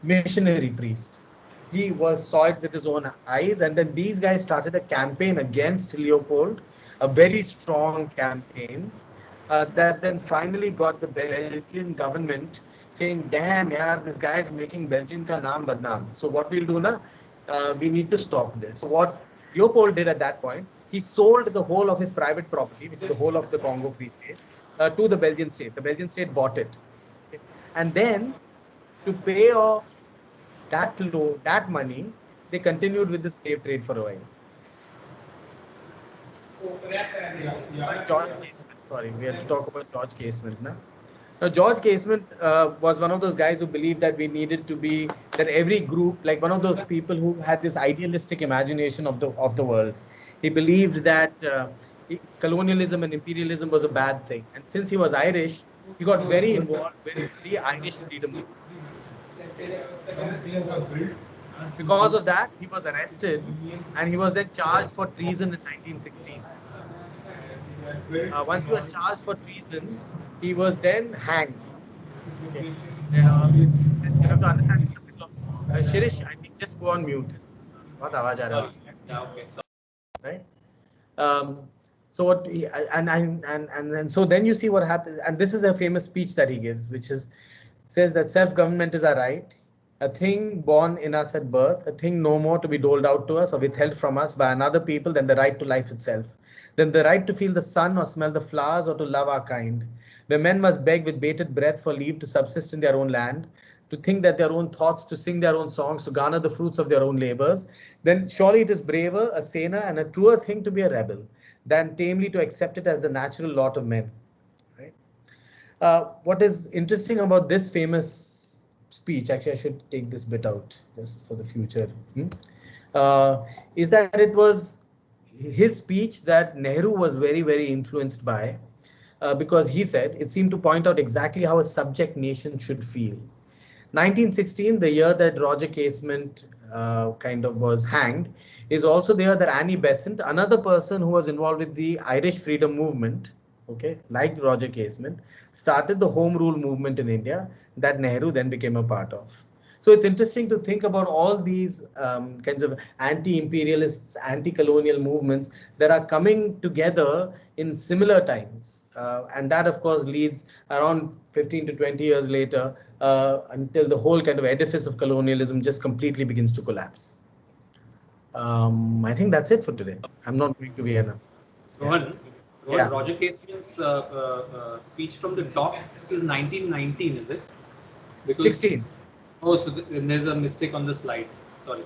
missionary priest. He was saw it with his own eyes, and then these guys started a campaign against Leopold, a very strong campaign that then finally got the Belgian government saying, "Damn, yaar, this guy is making Belgian ka naam badnaam. So what we'll do na, we need to stop this." So what Leopold did at that point, he sold the whole of his private property, which is the whole of the Congo Free State, to the Belgian state. The Belgian state bought it, and then to pay off that money, they continued with the slave trade for a while. George Casement, sorry, we have to talk about George Casement now. Now, George Casement was one of those guys who believed that we needed to be that every group, like one of those people who had this idealistic imagination of the world. He believed that colonialism and imperialism was a bad thing, and since he was Irish, he got very involved with the Irish freedom movement. Because of that, he was arrested and he was then charged for treason in 1916. Once he was charged for treason, he was then hanged. Okay. You have to understand. Shirish, I think just go on mute. बहुत आवाज आ रहा है. Yeah, okay. So, Right. So what he, and so then you see what happens, and this is a famous speech that he gives, which is says that self-government is our right, a thing born in us at birth, a thing no more to be doled out to us or withheld from us by another people than the right to life itself, than the right to feel the sun or smell the flowers or to love our kind, where men must beg with bated breath for leave to subsist in their own land, to think that their own thoughts, to sing their own songs, to garner the fruits of their own labors, then surely it is braver, a saner, and a truer thing to be a rebel than tamely to accept it as the natural lot of men. Right? What is interesting about this famous speech, actually, I should take this bit out just for the future, is that it was his speech that Nehru was very, very influenced by, because he said it seemed to point out exactly how a subject nation should feel. 1916, the year that Roger Casement kind of was hanged, is also the year that Annie Besant, another person who was involved with the Irish freedom movement, okay, like Roger Casement, started the Home Rule movement in India that Nehru then became a part of. So it's interesting to think about all these kinds of anti-imperialists, anti-colonial movements that are coming together in similar times. And that, of course, leads around 15 to 20 years later until the whole kind of edifice of colonialism just completely begins to collapse. I think that's it for today. I'm not going to Vienna. Rohan, Yeah. Roger Casement's speech from the dock is 1919, is it? Because 16. Oh, so there's a mistake on the slide. Sorry.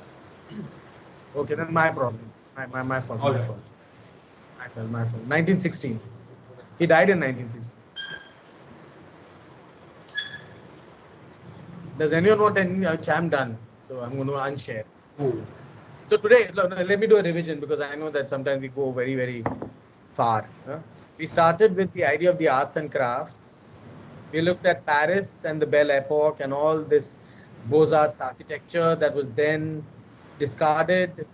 Okay, then my problem. My fault. All My right. fault. My fault. 1916. He died in 1916. Does anyone want any cham done? So I'm going to unshare. Oh. So today, let me do a revision because I know that sometimes we go very, very far. We started with the idea of the arts and crafts. We looked at Paris and the Belle Epoque and all this Beaux-Arts architecture that was then discarded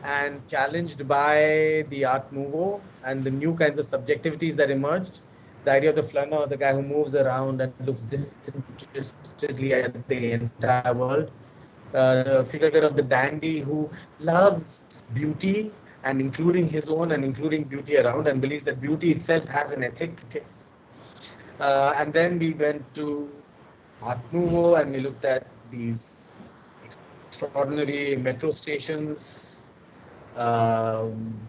and challenged by the Art Nouveau and the new kinds of subjectivities that emerged. The idea of the flâneur, the guy who moves around and looks disinterestedly at the entire world. The figure of the dandy who loves beauty and including his own and including beauty around and believes that beauty itself has an ethic. Okay. And then we went to Art Nouveau and we looked at these extraordinary metro stations,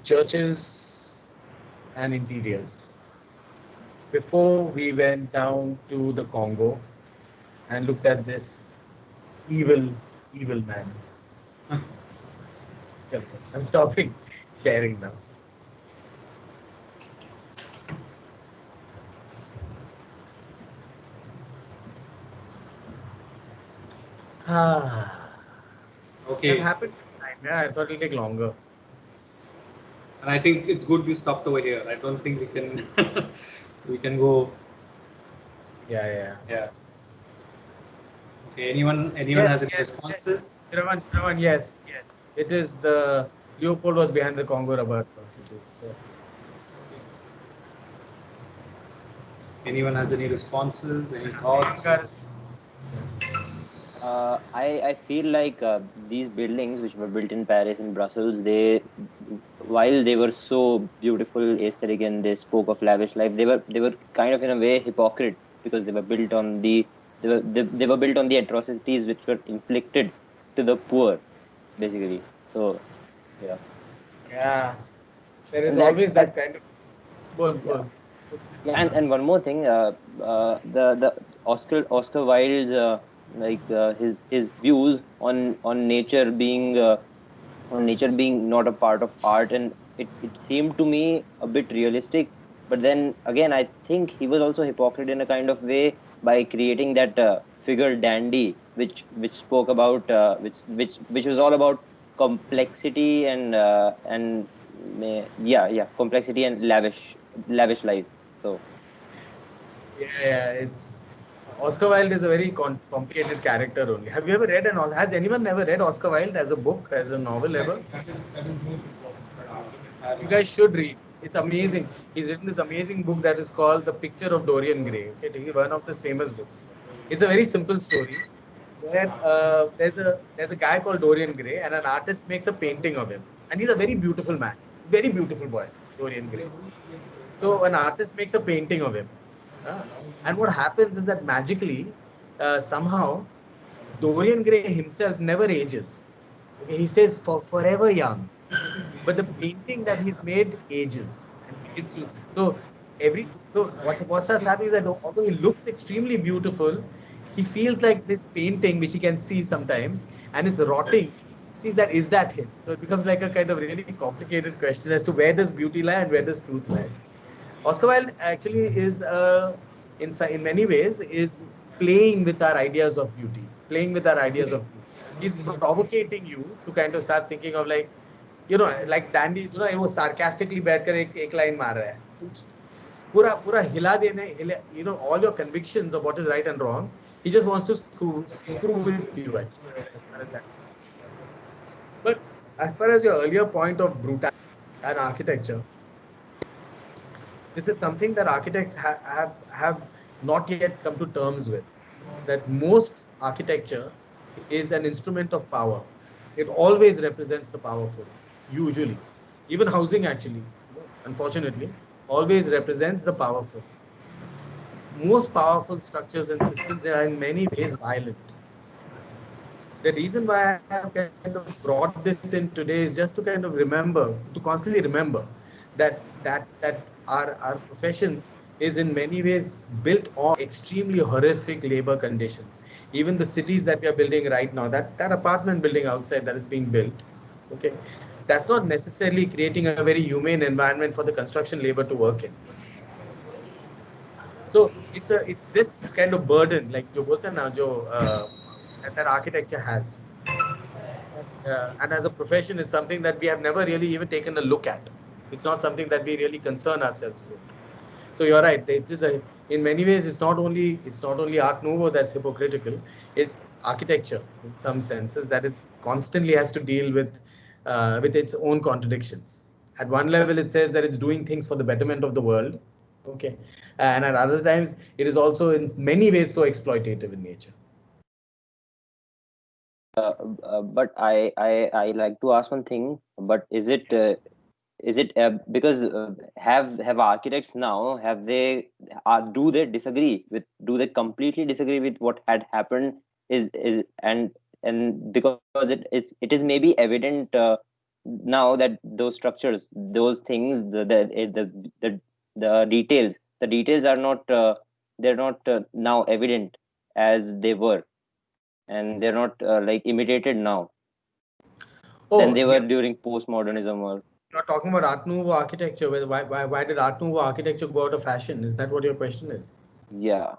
churches, and interiors. Before we went down to the Congo and looked at this evil, evil man. I'm stopping sharing now. Ah, that Okay, happened this time. Yeah, I thought it'll take longer. and I think it's good we stopped over here. I don't think we can we can go. Yeah. Yeah. Okay. Anyone Yes, has any yes, yes. responses? Shravan, yes. It is the Leopold was behind the Congo rubber atrocities. Yeah. Anyone has any responses? Any thoughts? I feel like these buildings which were built in Paris and Brussels, they, while they were so beautiful, aesthetic, and they spoke of lavish life, they were kind of in a way hypocrite, because they were built on they were built on the atrocities which were inflicted to the poor, basically. So yeah. Yeah. There is And that always that kind of. Go yeah. on. Yeah, and one more thing, the Oscar Wilde's his views on nature being not a part of art, and it seemed to me a bit realistic. But then again, I think he was also hypocrite in a kind of way by creating that figure dandy, which spoke about which was all about complexity and complexity and lavish life. So Yeah. It's Oscar Wilde is a very complicated character only. Have you ever read an? Has anyone ever read Oscar Wilde as a book, as a novel ever? You guys should read. It's amazing. He's written this amazing book that is called The Picture of Dorian Gray. Okay, this is one of his famous books. It's a very simple story where there's a guy called Dorian Gray, and an artist makes a painting of him, and he's a very beautiful man, very beautiful boy, Dorian Gray. So an artist makes a painting of him, uh, and what happens is that magically, somehow, Dorian Gray himself never ages. Okay, he stays forever young, but the painting that he's made ages and begins to. So what's happening is that although he looks extremely beautiful, he feels like this painting which he can see sometimes, and it's rotting. Sees that, is that him? So it becomes like a kind of really complicated question as to where does beauty lie and where does truth lie. Oscar Wilde actually is, in many ways, is playing with our ideas of beauty, playing with our ideas of beauty. He's provoking you to kind of start thinking of, like, like dandies, वो sarcastically बैठकर एक line मार रहा है, पूरा पूरा हिला देने, all your convictions of what is right and wrong. He just wants to screw with you, actually, as far as that's concerned. But as far as your earlier point of brutality and architecture, this is something that architects have not yet come to terms with. That most architecture is an instrument of power. It always represents the powerful, usually. Even housing, actually, unfortunately, always represents the powerful. Most powerful structures and systems are in many ways violent. The reason why I have kind of brought this in today is just to kind of remember, to constantly remember that our profession is in many ways built on extremely horrific labor conditions. Even the cities that we are building right now, that apartment building outside that is being built, okay, that's not necessarily creating a very humane environment for the construction labor to work in. So it's this kind of burden, like जो बोलते हैं ना, जो that architecture has. And as a profession, it's something that we have never really even taken a look at. It's not something that we really concern ourselves with. So you're right. It is in many ways, it's not only Art Nouveau that's hypocritical. It's architecture in some senses that is constantly has to deal with its own contradictions. At one level, it says that it's doing things for the betterment of the world. Okay, and at other times, it is also in many ways so exploitative in nature. but I like to ask one thing. But is it because have architects now, have they do they disagree with, do they completely disagree with what had happened? Is and because it is maybe evident now that those structures, those things, the details are not they're not now evident as they were, and they're not like imitated now than Oh, they were during postmodernism or. you're talking about Art Nouveau architecture. Why did Art Nouveau architecture go out of fashion? Is that what your question is? Yeah.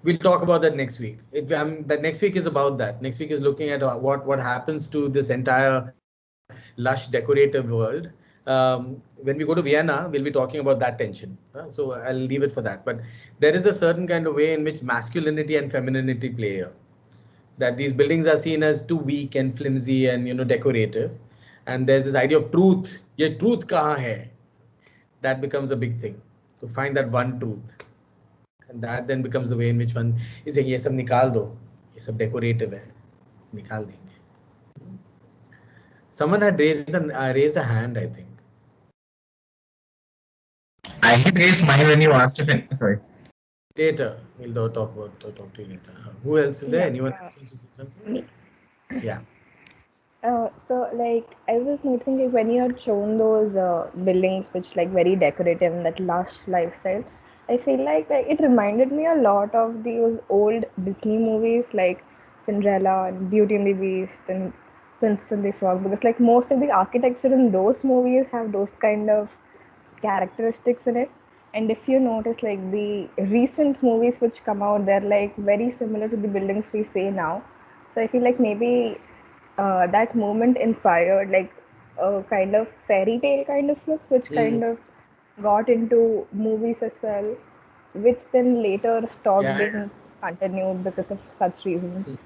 We'll talk about that next week. That next week is about that. Next week is looking at what happens to this entire lush decorative world. When we go to Vienna, we'll be talking about that tension. So I'll leave it for that. But there is a certain kind of way in which masculinity and femininity play here. That these buildings are seen as too weak and flimsy and decorative. And there's this idea of truth. Ye truth kahan hai? That becomes a big thing. To find that one truth. And that then becomes the way in which one is saying, ये सब निकाल दो, ये सब decorative है, निकाल देंगे. Someone had raised a hand, I think. I had raised mine when you asked if it, sorry. Later, we'll talk to you later. Who else is there? Anyone else wants to say something? Yeah. So like I was noticing like when you had shown those buildings which like very decorative and that lush lifestyle, I feel like it reminded me a lot of those old Disney movies like Cinderella and Beauty and the Beast and Princess and the Frog, because like most of the architecture in those movies have those kind of characteristics in it. And if you notice like the recent movies which come out, they're like very similar to the buildings we see now. So I feel like maybe that moment inspired like a kind of fairy tale kind of look, which kind of got into movies as well, which then later stopped being continued because of such reasons.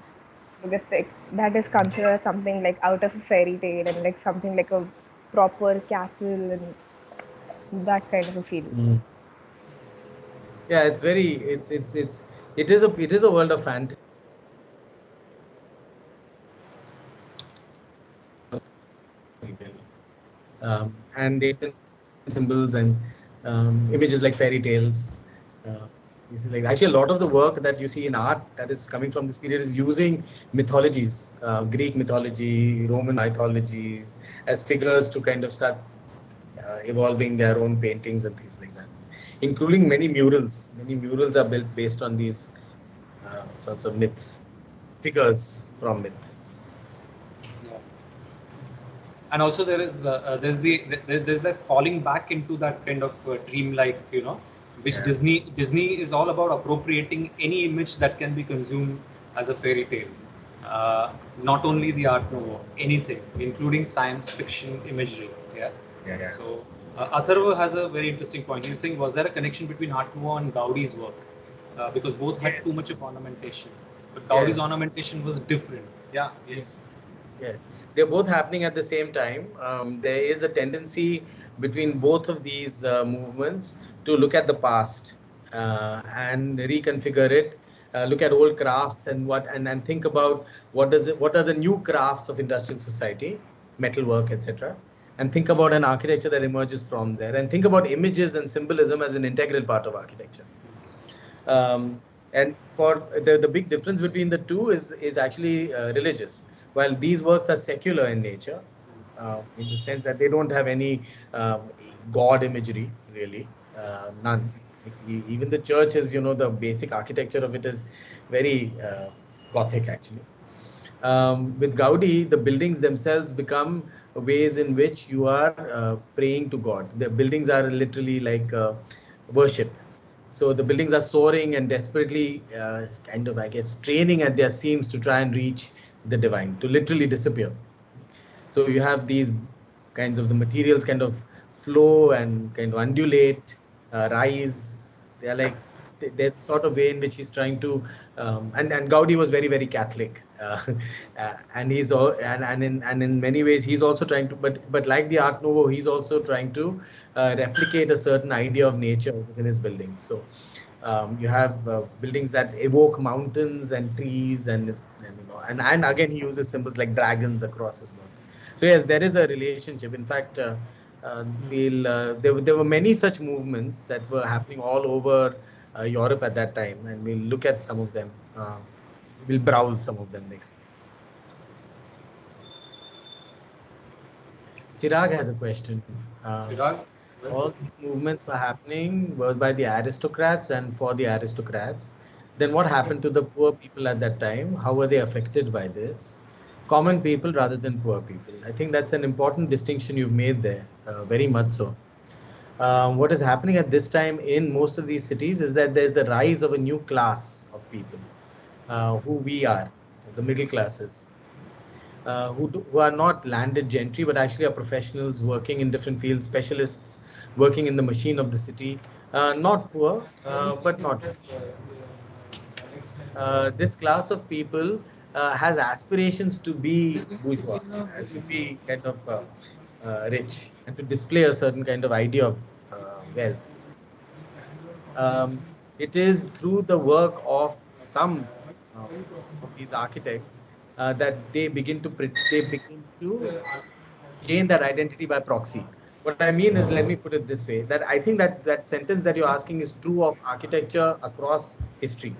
Because like, that is considered as something like out of a fairy tale and like something like a proper castle and that kind of a feeling. Yeah, it's very it is a world of fantasy. And it's symbols and images like fairy tales. Actually, a lot of the work that you see in art that is coming from this period is using mythologies, Greek mythology, Roman mythologies, as figures to kind of start evolving their own paintings and things like that, including many murals. Many murals are built based on these sorts of myths, figures from myth. And also there's that falling back into that kind of dreamlike, which Disney is all about, appropriating any image that can be consumed as a fairy tale. Not only the Art Nouveau, anything, including science fiction imagery. So Atharva has a very interesting point. He's saying, was there a connection between Art Nouveau and Gaudi's work? Because both had too much of ornamentation, but Gaudi's ornamentation was different. Yes. They're both happening at the same time. There is a tendency between both of these movements to look at the past and reconfigure it. Look at old crafts and think about what are the new crafts of industrial society, metalwork, etc. And think about an architecture that emerges from there, and think about images and symbolism as an integral part of architecture. And for the big difference between the two is actually religious. While these works are secular in nature, in the sense that they don't have any God imagery, really, none. Even the church is, the basic architecture of it is very Gothic, actually. With Gaudi, the buildings themselves become ways in which you are praying to God. The buildings are literally like worship. So the buildings are soaring and desperately kind of, I guess, straining at their seams to try and reach the divine, to literally disappear. So you have these kinds of the materials kind of flow and kind of undulate, rise. They are like, there's a sort of way in which he's trying to, and Gaudi was very, very Catholic, and he's all, and in many ways he's also trying to, but like the Art Nouveau, he's also trying to replicate a certain idea of nature within his buildings. So you have buildings that evoke mountains and trees, and again he uses symbols like dragons across his work. So yes, there is a relationship. In fact, there were many such movements that were happening all over Europe at that time, and we'll look at some of them. We'll browse some of them next week. Chirag had a question. Chirag? All these movements were happening were by the aristocrats and for the aristocrats. Then what happened to the poor people at that time? How were they affected by this? Common people rather than poor people. I think that's an important distinction you've made there, very much so. What is happening at this time in most of these cities is that there's the rise of a new class of people, who we are, the middle classes, who are not landed gentry, but actually are professionals working in different fields, specialists working in the machine of the city, not poor, but not rich. This class of people has aspirations to be bourgeois and to be kind of rich and to display a certain kind of idea of wealth. Um, it is through the work of some uh, of these architects that they begin to gain that identity by proxy. What I mean is, let me put it this way: that I think that that sentence that you're asking is true of architecture across history.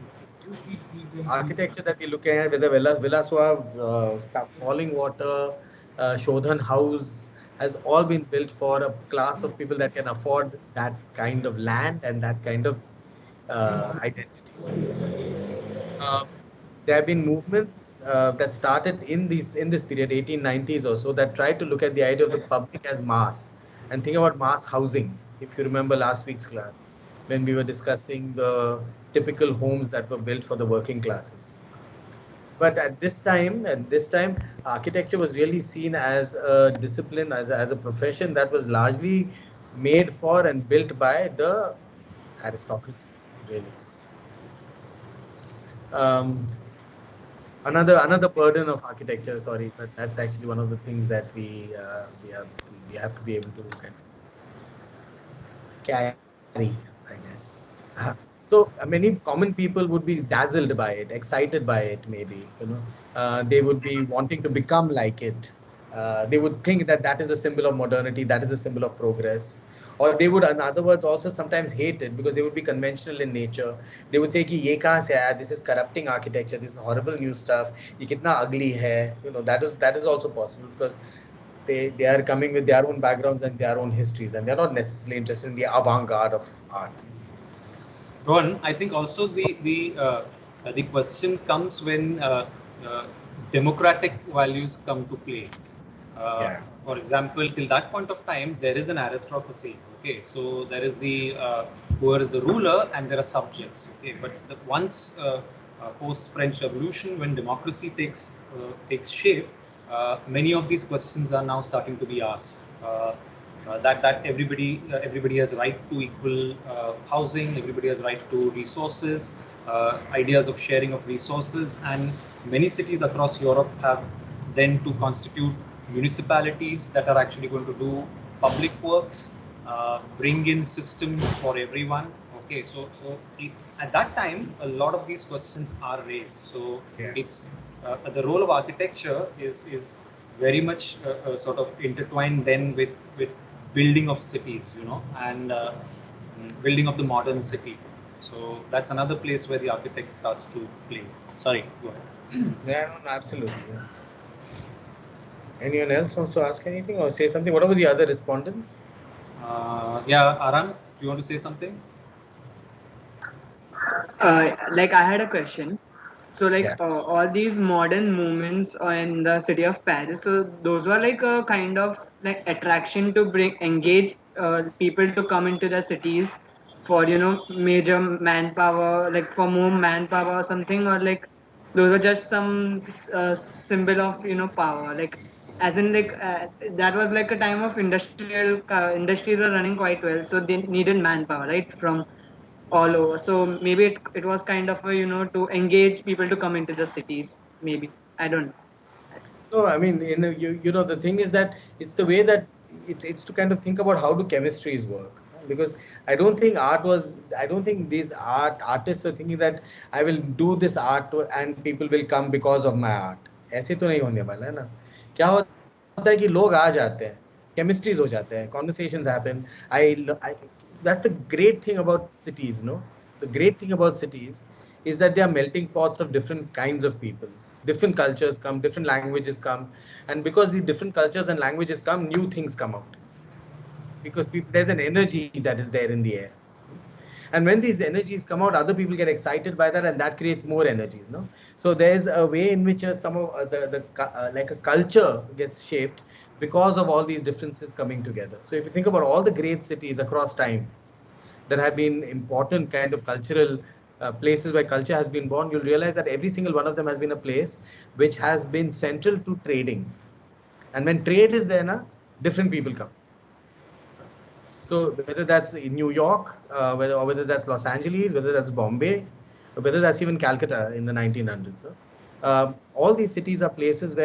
Architecture that we look at, whether Vilaswa, Falling Water, Shodhan House, has all been built for a class of people that can afford that kind of land and that kind of identity. Uh, there have been movements that started in this period, 1890s or so, that tried to look at the idea of the public as mass and think about mass housing. If you remember last week's class, when we were discussing the typical homes that were built for the working classes. But at this time, architecture was really seen as a discipline, as a profession that was largely made for and built by the aristocracy, really. Um, another burden of architecture, sorry, but that's actually one of the things that we have to be able to kind of carry, I guess. So many common people would be dazzled by it, excited by it, maybe, they would be wanting to become like it. They would think that that is a symbol of modernity, that is a symbol of progress. Or they would, in other words, also sometimes hate it because they would be conventional in nature. They would say, "Ki ye kahan se aaya? This is corrupting architecture. This is horrible new stuff. Ye kitna ugly hai." That is also possible because they are coming with their own backgrounds and their own histories, and they're not necessarily interested in the avant-garde of art. Rohan, I think also the question comes when uh, democratic values come to play. Yeah. For example, till that point of time, there is an aristocracy. Okay, so there is the who is the ruler and there are subjects. Okay, but once post French Revolution, when democracy takes shape, many of these questions are now starting to be asked. That everybody has right to equal housing, everybody has right to resources, ideas of sharing of resources, and many cities across Europe have then to constitute municipalities that are actually going to do public works, bring in systems for everyone. Okay, so at that time, a lot of these questions are raised. So Yeah. it's the role of architecture is very much sort of intertwined then with building of cities, and building of the modern city. So that's another place where the architect starts to play. Sorry, go ahead. Yeah, no, absolutely. Yeah. Anyone else wants to ask anything or say something? What about the other respondents? Yeah, Aran, do you want to say something? Like I had a question. So like Yeah. all these modern movements in the city of Paris, so those were like a kind of like attraction to bring engage people to come into the cities for major manpower, like for more manpower or something, or like those were just some symbol of power, like as in like that was like a time of industries were running quite well, so they needed manpower, right, from all over. So maybe it was kind of a to engage people to come into the cities. Maybe I don't know. No, I mean, the thing is that it's the way that it's to kind of think about how do chemistries work. Because I don't think these artists are thinking that I will do this art and people will come because of my art. ऐसे तो नहीं होने वाला है ना. क्या होता है कि लोग आ जाते हैं, chemistries हो जाते हैं, conversations happen. That's the great thing about cities, no? The great thing about cities is that they are melting pots of different kinds of people. different cultures come, different languages come, and because these different cultures and languages come, new things come out. Because there's an energy that is there in the air. And when these energies come out, other people get excited by that, and that creates more energies. No, so there's a way in which some of like a culture gets shaped because of all these differences coming together. So if you think about all the great cities across time that have been important kind of cultural places where culture has been born, you'll realize that every single one of them has been a place which has been central to trading. And when trade is there, different people come. So whether that's in New York, whether that's Los Angeles, whether that's Bombay, or whether that's even Calcutta in the 1900s. All these cities are places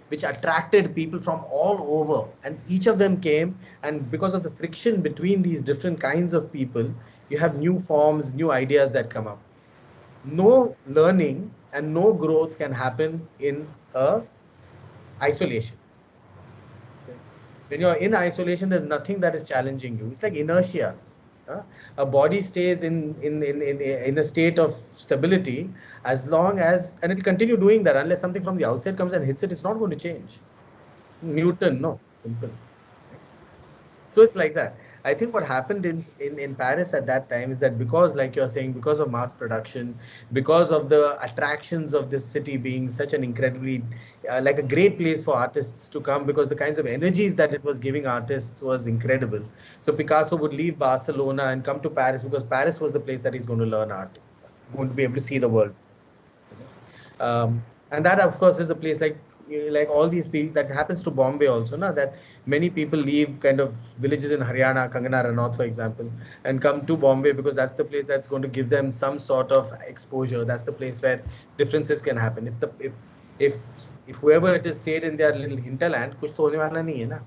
which attracted people from all over, and each of them came, and because of the friction between these different kinds of people, you have new forms, new ideas that come up. No learning and no growth can happen in isolation. When you're in isolation, there's nothing that is challenging you. It's like inertia. A body stays in a state of stability as long as, and it'll continue doing that unless something from the outside comes and hits it. It's not going to change. Newton, no, simple. So it's like that. I think what happened in Paris at that time is that because, like you're saying, because of mass production, because of the attractions of this city being such an incredibly, like a great place for artists to come, because the kinds of energies that it was giving artists was incredible. So Picasso would leave Barcelona and come to Paris because Paris was the place that he's going to learn art, going to be able to see the world. And that, of course, is a place like all these people, that happens to Bombay also, that many people leave kind of villages in Haryana, Kangana Ranaut, for example, and come to Bombay because that's the place that's going to give them some sort of exposure. That's the place where differences can happen. If whoever it is stayed in their little hinterland, kuch to hone wala nahi hai na.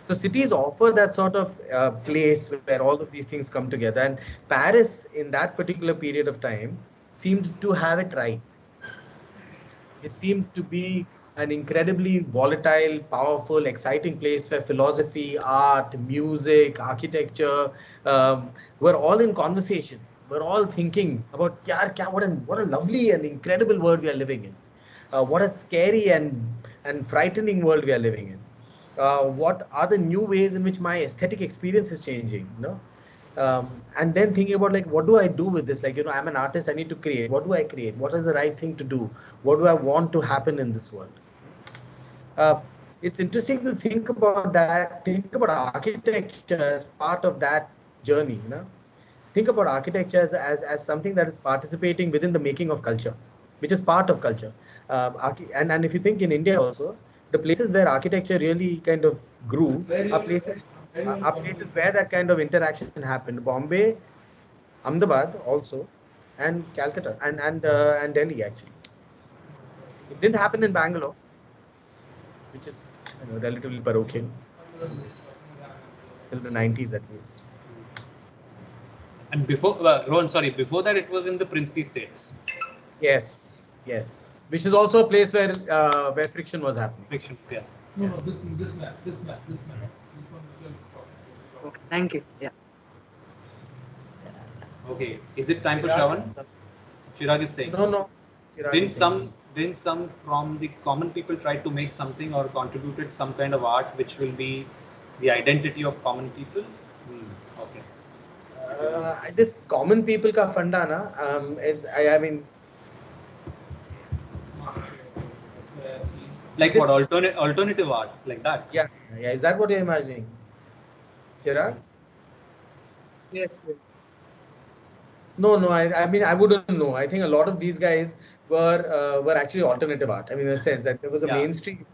So cities offer that sort of place where all of these things come together, and Paris in that particular period of time seemed to have it right. It seemed to be an incredibly volatile, powerful, exciting place where philosophy, art, music, architecture were all in conversation. We're all thinking about, what a lovely and incredible world we are living in. What a scary and frightening world we are living in. What are the new ways in which my aesthetic experience is changing? And then thinking about, like, what do I do with this? Like, I'm an artist, I need to create. What do I create? What is the right thing to do? What do I want to happen in this world? It's interesting to think about that. Think about architecture as part of that journey. Think about architecture as something that is participating within the making of culture, which is part of culture. And if you think in India also, the places where architecture really kind of grew are places where that kind of interaction happened. Bombay, Ahmedabad also, and Calcutta, and Delhi actually. It didn't happen in Bangalore, which is relatively parochial till the 90s at least. And before, Rohan, sorry, before that it was in the princely states. Yes, which is also a place where friction was happening. Friction, yeah. No, this map. Okay, thank you. Yeah. Okay, is it time for Shravan? Chirag is saying. No. Didn't some from the common people try to make something or contributed some kind of art which will be the identity of common people? Okay. This common people ka funda is, I mean, like what, alternative art, like that? Yeah. Is that what you're imagining, Chirag? Yes. No. I mean, I wouldn't know. I think a lot of these guys were actually alternative art. I mean, in a sense that there was a mainstream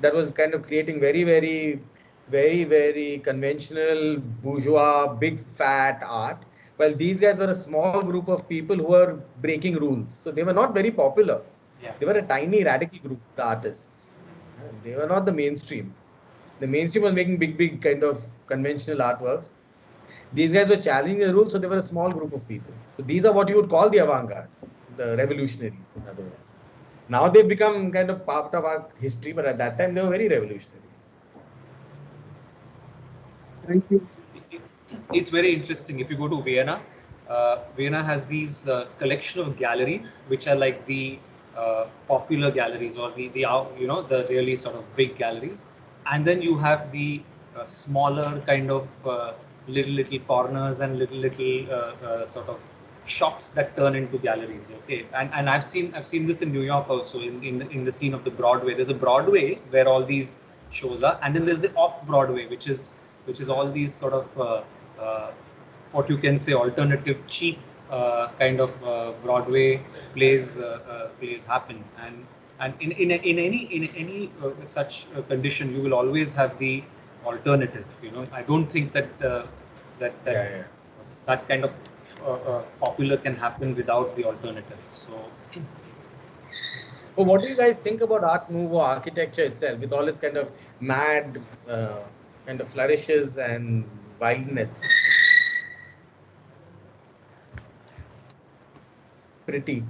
that was kind of creating very, very, very, very conventional, bourgeois, big fat art. While these guys were a small group of people who were breaking rules. So they were not very popular. Yeah. They were a tiny radical group, the artists. They were not the mainstream. The mainstream was making big kind of conventional artworks. These guys were challenging the rules, so they were a small group of people. So these are what you would call the avant-garde, the revolutionaries, in other words. Now they've become kind of part of our history, but at that time they were very revolutionary. Thank you. It's very interesting. If you go to Vienna, Vienna has these collection of galleries, which are like the popular galleries or the the really sort of big galleries, and then you have the smaller kind of little corners and little sort of shops that turn into galleries. Okay, and I've seen this in New York also in the scene of the Broadway. There's a Broadway where all these shows are, and then there's the off Broadway, which is all these sort of what you can say alternative cheap kind of Broadway plays happen, and in any such condition you will always have the alternative. I don't think that Yeah. that kind of popular can happen without the alternative. So But what do you guys think about Art Nouveau architecture itself, with all its kind of mad kind of flourishes and wildness? Pretty.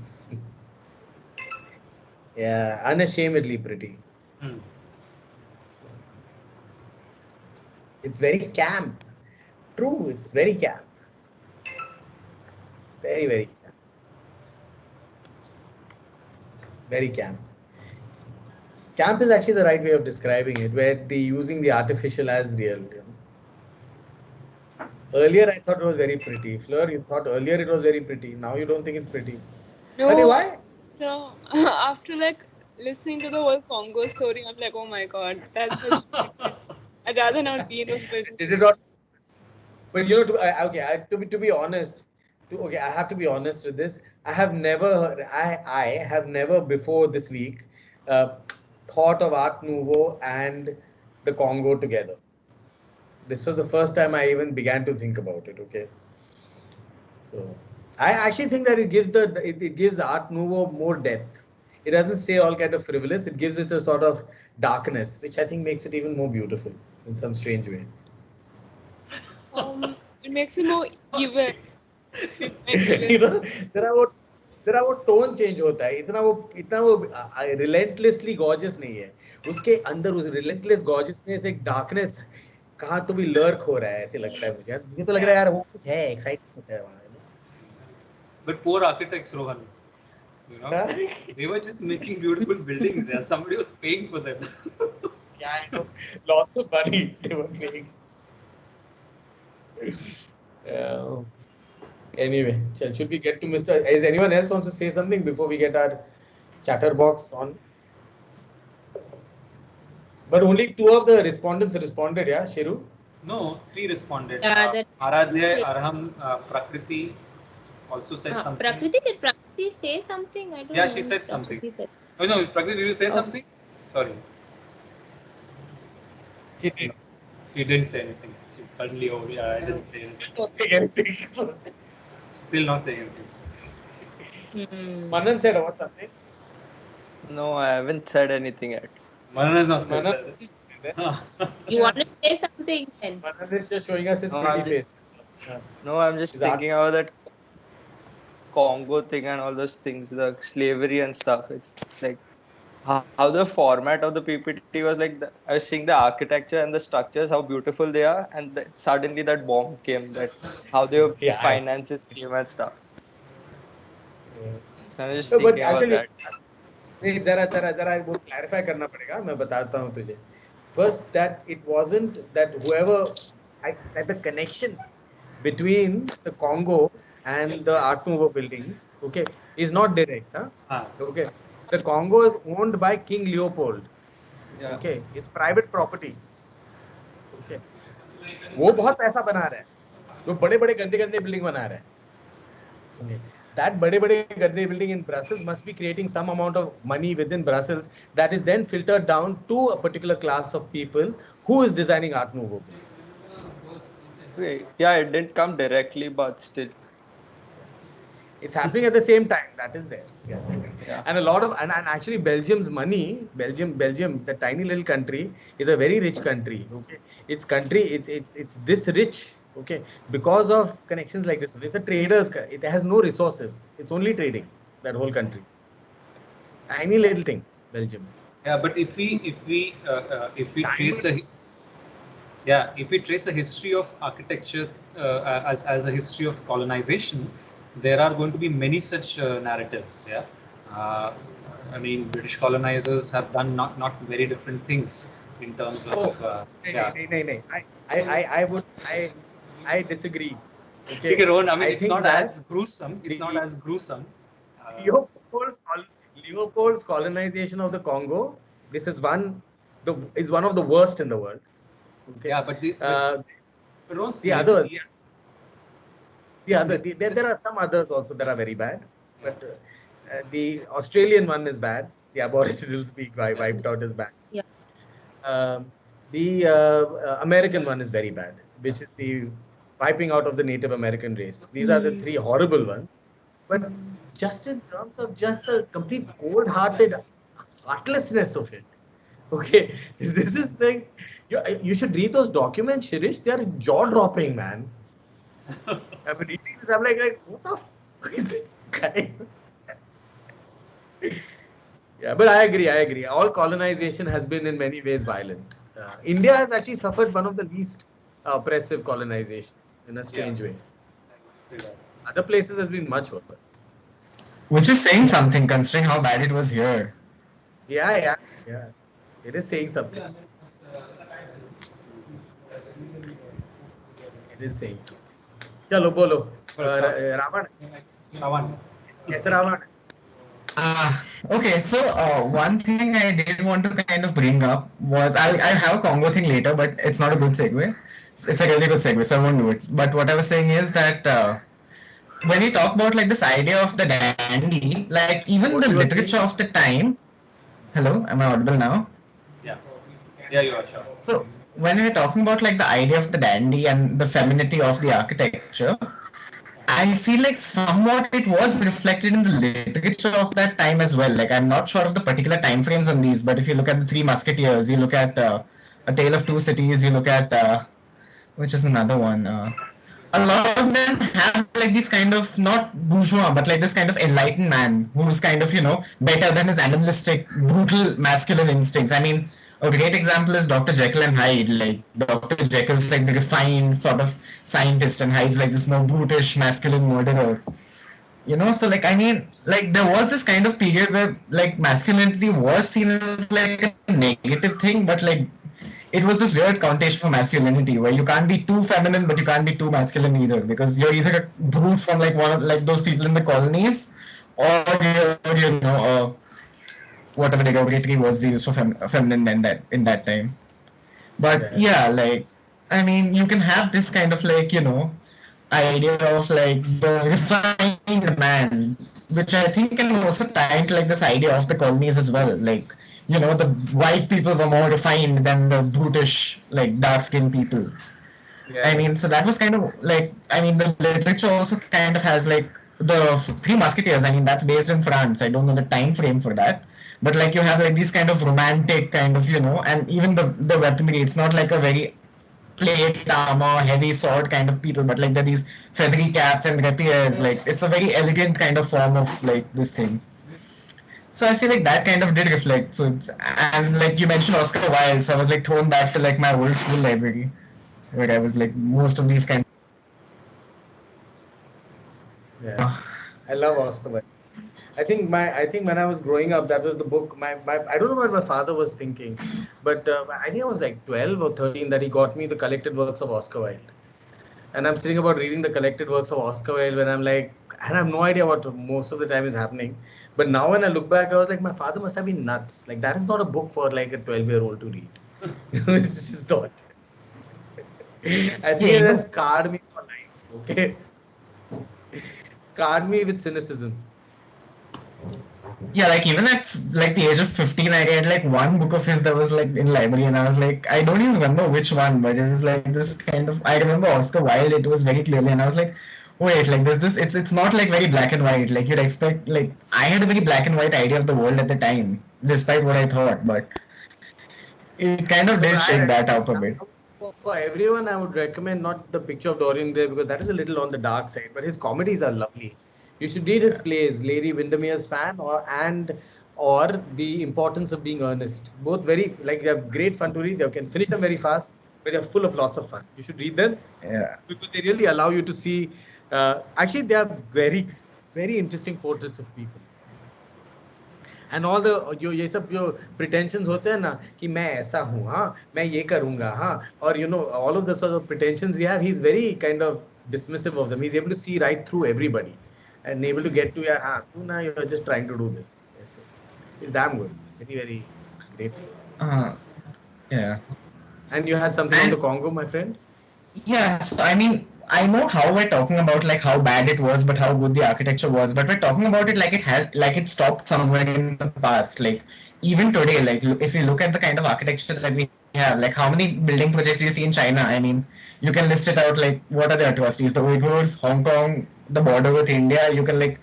Yeah, unashamedly pretty. It's very camp. True, it's very camp. Very, very camp. Very camp. Camp is actually the right way of describing it, where they're using the artificial as real. Earlier, I thought it was very pretty. Fleur, you thought earlier it was very pretty. Now you don't think it's pretty. No, But why? no. After like listening to the whole Congo story, I'm like, oh my god, that's such I'd rather not be in those buildings. Did it not? But to be honest, I have to be honest with this. I have never before this week thought of Art Nouveau and the Congo together. This was the first time I even began to think about it. Okay, so I actually think that it gives Art Nouveau more depth. It doesn't stay all kind of frivolous. It gives it a sort of darkness, which I think makes it even more beautiful in some strange way. It makes it more even. जरा वो tone change होता है, इतना वो relentlessly gorgeous नहीं है. उसके अंदर उस relentless gorgeousness एक darkness कहाँ तो भी lurk हो रहा है, ऐसे लगता है मुझे. मुझे तो लग रहा है यार वो कुछ है, exciting होता है वहाँ. But poor architects, Rohan. They were just making beautiful buildings. Yeah, somebody was paying for them. Yeah, I know. Lots of money they were paying. Anyway, should we get to Mr. Is anyone else wants to say something before we get our chatterbox on? But only 2 of the respondents responded, yeah, Shiru? No, 3 responded. Yeah, Aradhya, Arham, Prakriti also said something. Prakriti, did Prakriti say something? I don't know. Yeah, she said something. Said. Oh no, Prakriti, did you say something? Sorry. She did. She didn't say anything. She's suddenly over. Yeah, I didn't say anything. Not saying anything. Still not saying anything. Manan said about something. No, I haven't said anything yet. Manan has not said that. You want to say something then? Manan is just showing us his pretty face. No, I'm just thinking about that Congo thing and all those things, the slavery and stuff. It's like how the format of the PPT was like. I was seeing the architecture and the structures, how beautiful they are, and suddenly that bomb came. That how their finances came and stuff. So I was just thinking about that. नहीं जरा वो clarify करना पड़ेगा. मैं बताता हूँ तुझे. First, that it wasn't that that the connection between the Congo and the Art Nouveau buildings, okay, is not direct. Okay, the Congo is owned by King Leopold. Yeah. Okay, it's private property. Okay, वो बहुत पैसा बना रहा है. वो बड़े-बड़े गंदे building बना रहा है. Okay. That bade building in Brussels must be creating some amount of money within Brussels that is then filtered down to a particular class of people who is designing Art Nouveau buildings. Yeah, it didn't come directly, but still. It's happening at the same time. That is there. Yeah. And a lot of and actually Belgium's money, Belgium, the tiny little country, is a very rich country. Okay, it's this rich. Okay, because of connections like this, it's a trader's. It has no resources. It's only trading. That whole country. Tiny little thing, Belgium. Yeah, but if we trace a history of architecture as a history of colonization, there are going to be many such narratives. Yeah, I mean, British colonizers have done not very different things in terms of yeah. No. I disagree. Okay, Okay, Rohan, I mean, I it's think not that as gruesome. It's not the as gruesome. Leopold's, Leopold's colonization of the Congo, this is one of the worst in the world. Okay, Yeah, but Rohan, the others, slavery, there are some others also that are very bad, but the Australian one is bad. The Aboriginals being wiped out is bad. Yeah. The American one is very bad, which is the wiping out of the Native American race. These are the three horrible ones. But just in terms of just the complete cold-hearted heartlessness of it, okay, this is the you should read those documents, Shirish. They are jaw-dropping, man. I'm reading this. I'm like, what the fuck is this guy? Yeah, but I agree. All colonization has been in many ways violent. India has actually suffered one of the least oppressive colonizations in a strange way. Other places has been much worse. Which is saying something considering how bad it was here. Yeah. It is saying something. It is saying something. Chalo, bolo. Ravan. Yes, Ravan. Okay, so one thing I did want to kind of bring up was I'll have a Congo thing later, but it's not a good segue. It's a really good segue, so I won't do it. But what I was saying is that when you talk about like this idea of the dandy, like even What the you were literature saying? of the time. Hello, am I audible now? Yeah, you are sure. So when we're talking about like the idea of the dandy and the femininity of the architecture, I feel like somewhat it was reflected in the literature of that time as well. Like I'm not sure of the particular time frames on these, but if you look at the Three Musketeers, you look at A Tale of Two Cities, you look at which is another one. A lot of them have like these kind of not bourgeois, but like this kind of enlightened man who's kind of better than his animalistic, brutal masculine instincts. I mean, a great example is Dr. Jekyll and Hyde. Like Dr. Jekyll's like the refined sort of scientist, and Hyde's like this more brutish, masculine murderer. So like I mean, like there was this kind of period where like masculinity was seen as like a negative thing, but like it was this weird connotation for masculinity where you can't be too feminine but you can't be too masculine either, because you're either a brute from like one of like those people in the colonies, or you're whatever derogatory words they use for feminine in that time. But yeah, like I mean, you can have this kind of like idea of like the refined man, which I think can also tie into like this idea of the colonies as well. Like the white people were more refined than the brutish like dark skinned people. I mean, so that was kind of like, I mean, the literature also kind of has like the Three Musketeers. I mean, that's based in France. I don't know the time frame for that, but like you have like these kind of romantic kind of, and even the weaponry. It's not like a very plate armor, heavy sword kind of people, but like they're these feathery caps and rapiers. Like it's a very elegant kind of form of like this thing. So I feel like that kind of did reflect. So and like you mentioned Oscar Wilde, so I was like thrown back to like my old school library where I was like most of these kind. Yeah, I love Oscar Wilde. I think when I was growing up, that was the book. I don't know what my father was thinking, but I think I was like 12 or 13 that he got me the collected works of Oscar Wilde. And I'm sitting about reading the collected works of Oscar Wilde when I'm like, and I have no idea what most of the time is happening. But now when I look back, I was like, my father must have been nuts. Like that is not a book for like a 12-year-old to read. It's just not. I think it has scarred me for life. Okay, scarred me with cynicism. Yeah, like even at like the age of 15, I read like one book of his that was like in library, and I was like, I don't even remember which one, but it was like this kind of. I remember Oscar Wilde. It was very clearly, and I was like, wait, like this. It's not like very black and white. Like you'd expect. Like I had a very black and white idea of the world at the time, despite what I thought, but it kind of did shake that up a bit. For everyone, I would recommend not the Picture of Dorian Gray because that is a little on the dark side, but his comedies are lovely. You should read his plays, Lady Windermere's Fan or The Importance of Being Earnest. Both very like they have great fun to read. You can finish them very fast, but they're full of lots of fun. You should read them. Yeah. Because they really allow you to see. Actually, they are very, very interesting portraits of people. And all the जो ये सब जो pretensions होते हैं ना कि मैं ऐसा हूँ हाँ मैं ये करूँगा हाँ और you know all of the sort of pretensions we have, he's very kind of dismissive of them. He's able to see right through everybody and able to get to yeah हाँ तू ना you're just trying to do this. Yes, it's damn good. Very great. Yeah. And you had something on the Congo, my friend? Yeah, so I mean, I know how we're talking about like how bad it was, but how good the architecture was. But we're talking about it like it has, like it stopped somewhere in the past. Like even today, like if you look at the kind of architecture that we have, like how many building projects do you see in China? I mean, you can list it out. Like what are the atrocities? The Uyghurs, Hong Kong, the border with India. You can like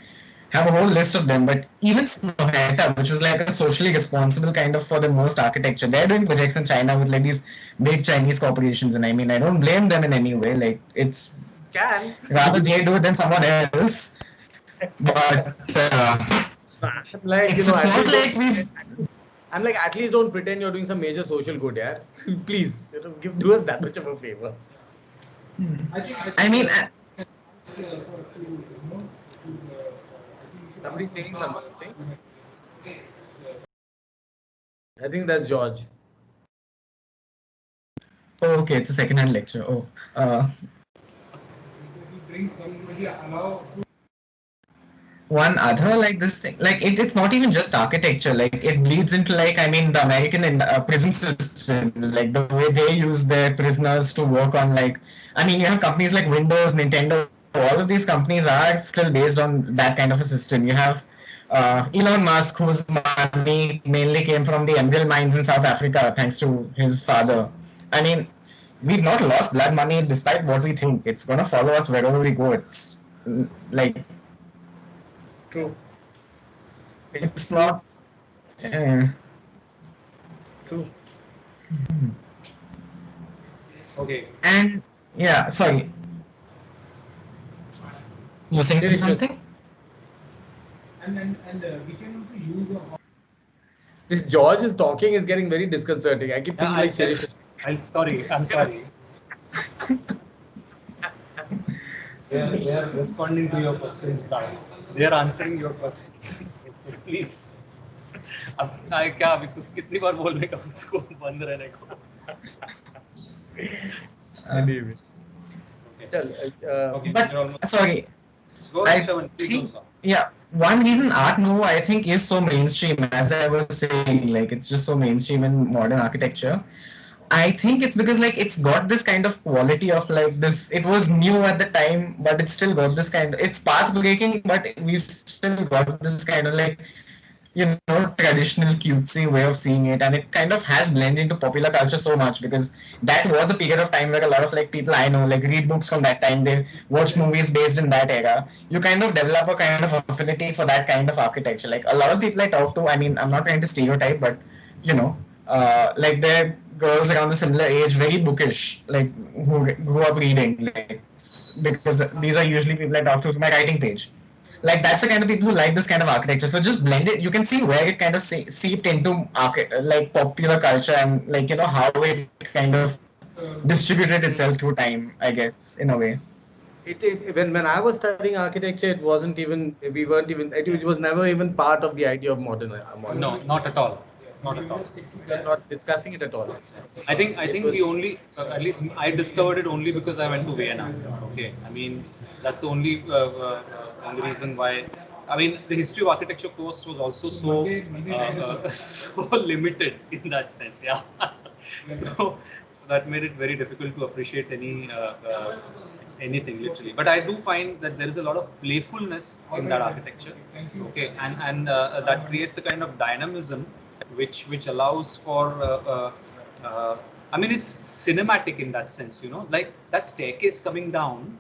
have a whole list of them. But even Snøhetta, which was like a socially responsible kind of for the most architecture, they're doing projects in China with like these big Chinese corporations. And I mean, I don't blame them in any way. Like it's Can rather they do it than someone else. But like it's, you know, it's at not least like don't- we've. I'm like at least don't pretend you're doing some major social good, yeah. Please, you know, do us that much of a favor. I mean, Somebody's saying something. I think that's George. oh, okay, it's a second-hand lecture. Oh, one other like this thing, like it's not even just architecture. Like it bleeds into like I mean the American prison system, like the way they use their prisoners to work on. Like I mean, you have companies like Windows, Nintendo. All of these companies are still based on that kind of a system. You have Elon Musk, whose money mainly came from the emerald mines in South Africa, thanks to his father. I mean, we've not lost blood money despite what we think. It's gonna follow us wherever we go. It's like True. it's not. Uh, True. Okay. and yeah, sorry. You were saying Finish your- something? This George is talking is getting very disconcerting. I keep thinking like Shirish. I'm sorry. I'm sorry. They are responding to your questions now. They are answering your questions. Please. अब क्या अभी कुछ कितनी बार बोलने का उसको बंद रहने को. Anyway. Chal, Okay, But you're almost. sorry, Go I ahead, Shravan. Please think, don't stop. yeah, one reason Art Nouveau I think is so mainstream, as I was saying, like it's just so mainstream in modern architecture. I think it's because like it's got this kind of quality of like this. It was new at the time, but it's still got this kind. It's path breaking, but we still got this kind of like traditional cutesy way of seeing it, and it kind of has blended into popular culture so much because that was a period of time where a lot of like people I know like read books from that time. They watch movies based in that era. You kind of develop a kind of affinity for that kind of architecture. Like a lot of people I talk to, I mean, I'm not trying to stereotype, but you know, like they're girls around the similar age, very bookish, like who grew up reading, like because these are usually people I talk to from my writing page. Like that's the kind of people who like this kind of architecture. So just blend it. You can see where it kind of seeped into like popular culture and like how it kind of distributed itself through time. I guess in a way. When I was studying architecture, it wasn't even we weren't even it was never even part of the idea of modern. No, not at all. Not at all. We're not discussing it at all. Actually. I think was- we only at least I discovered it only because I went to Vienna. Okay, I mean that's the only reason why. I mean the history of architecture course was also so limited in that sense. Yeah, so that made it very difficult to appreciate anything literally. But I do find that there is a lot of playfulness in that architecture. Okay, and that creates a kind of dynamism which allows for I mean it's cinematic in that sense, like that staircase coming down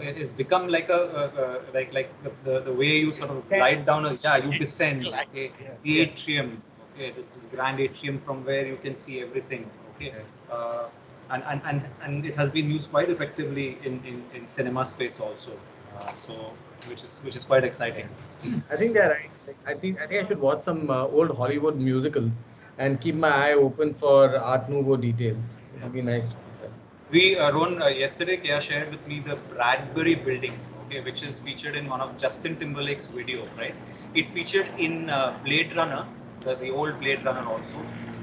is become like like the way you sort of glide down you descend, okay, the atrium, okay, this grand atrium from where you can see everything, okay, and it has been used quite effectively in cinema space also, so which is quite exciting. I think they're right. Like, I think I should watch some old Hollywood musicals and keep my eye open for Art Nouveau details. It would be nice to do that. We Ron, yesterday Kaya shared with me the Bradbury building. okay, which is featured in one of Justin Timberlake's video, right? It featured in Blade Runner, the old Blade Runner also.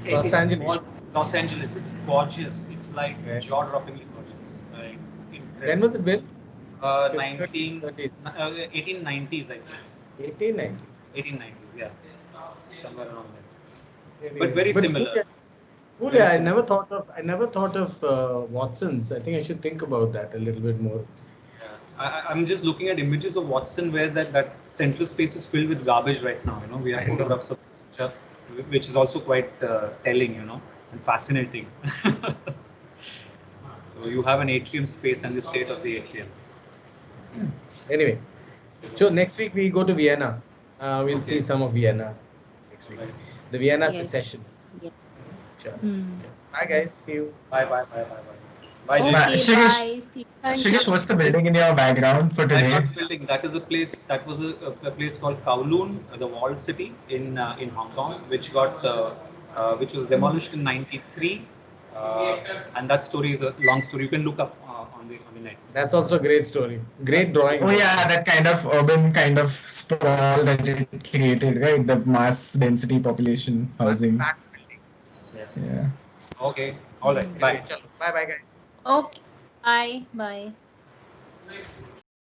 Los Angeles. Los Angeles. It's gorgeous. It's like Right. jaw-droppingly gorgeous. When was it built? 1890s, I think. 1890s. 1890s, yeah, somewhere around there. But very similar. Cool, Very yeah, I similar. never thought of Watsons. I think I should think about that a little bit more. I'm just looking at images of Watson where that central space is filled with garbage right now. We have I know. photographs of this, which is also quite telling, and fascinating. So you have an atrium space and the state of the atrium. Anyway, so next week we go to Vienna. We'll Okay. see some of Vienna next week. Right. The Vienna Yes. secession. Yeah. Sure. Hmm. Okay. Bye guys. See you. Bye. Bye, Okay, Jay. Shigesh- bye. See you. Shigesh, what's the building in your background for I'm today? not building. That is a place. That was a place called Kowloon, the walled city in Hong Kong, which was demolished in '93. And that story is a long story. You can look up on the net. That's also a great story. Great drawing. Oh yeah, that kind of urban kind of sprawl that it created, right? The mass density population housing. Packed building. Yeah. Okay. All right. Bye. Bye bye guys. Okay. Bye. Bye.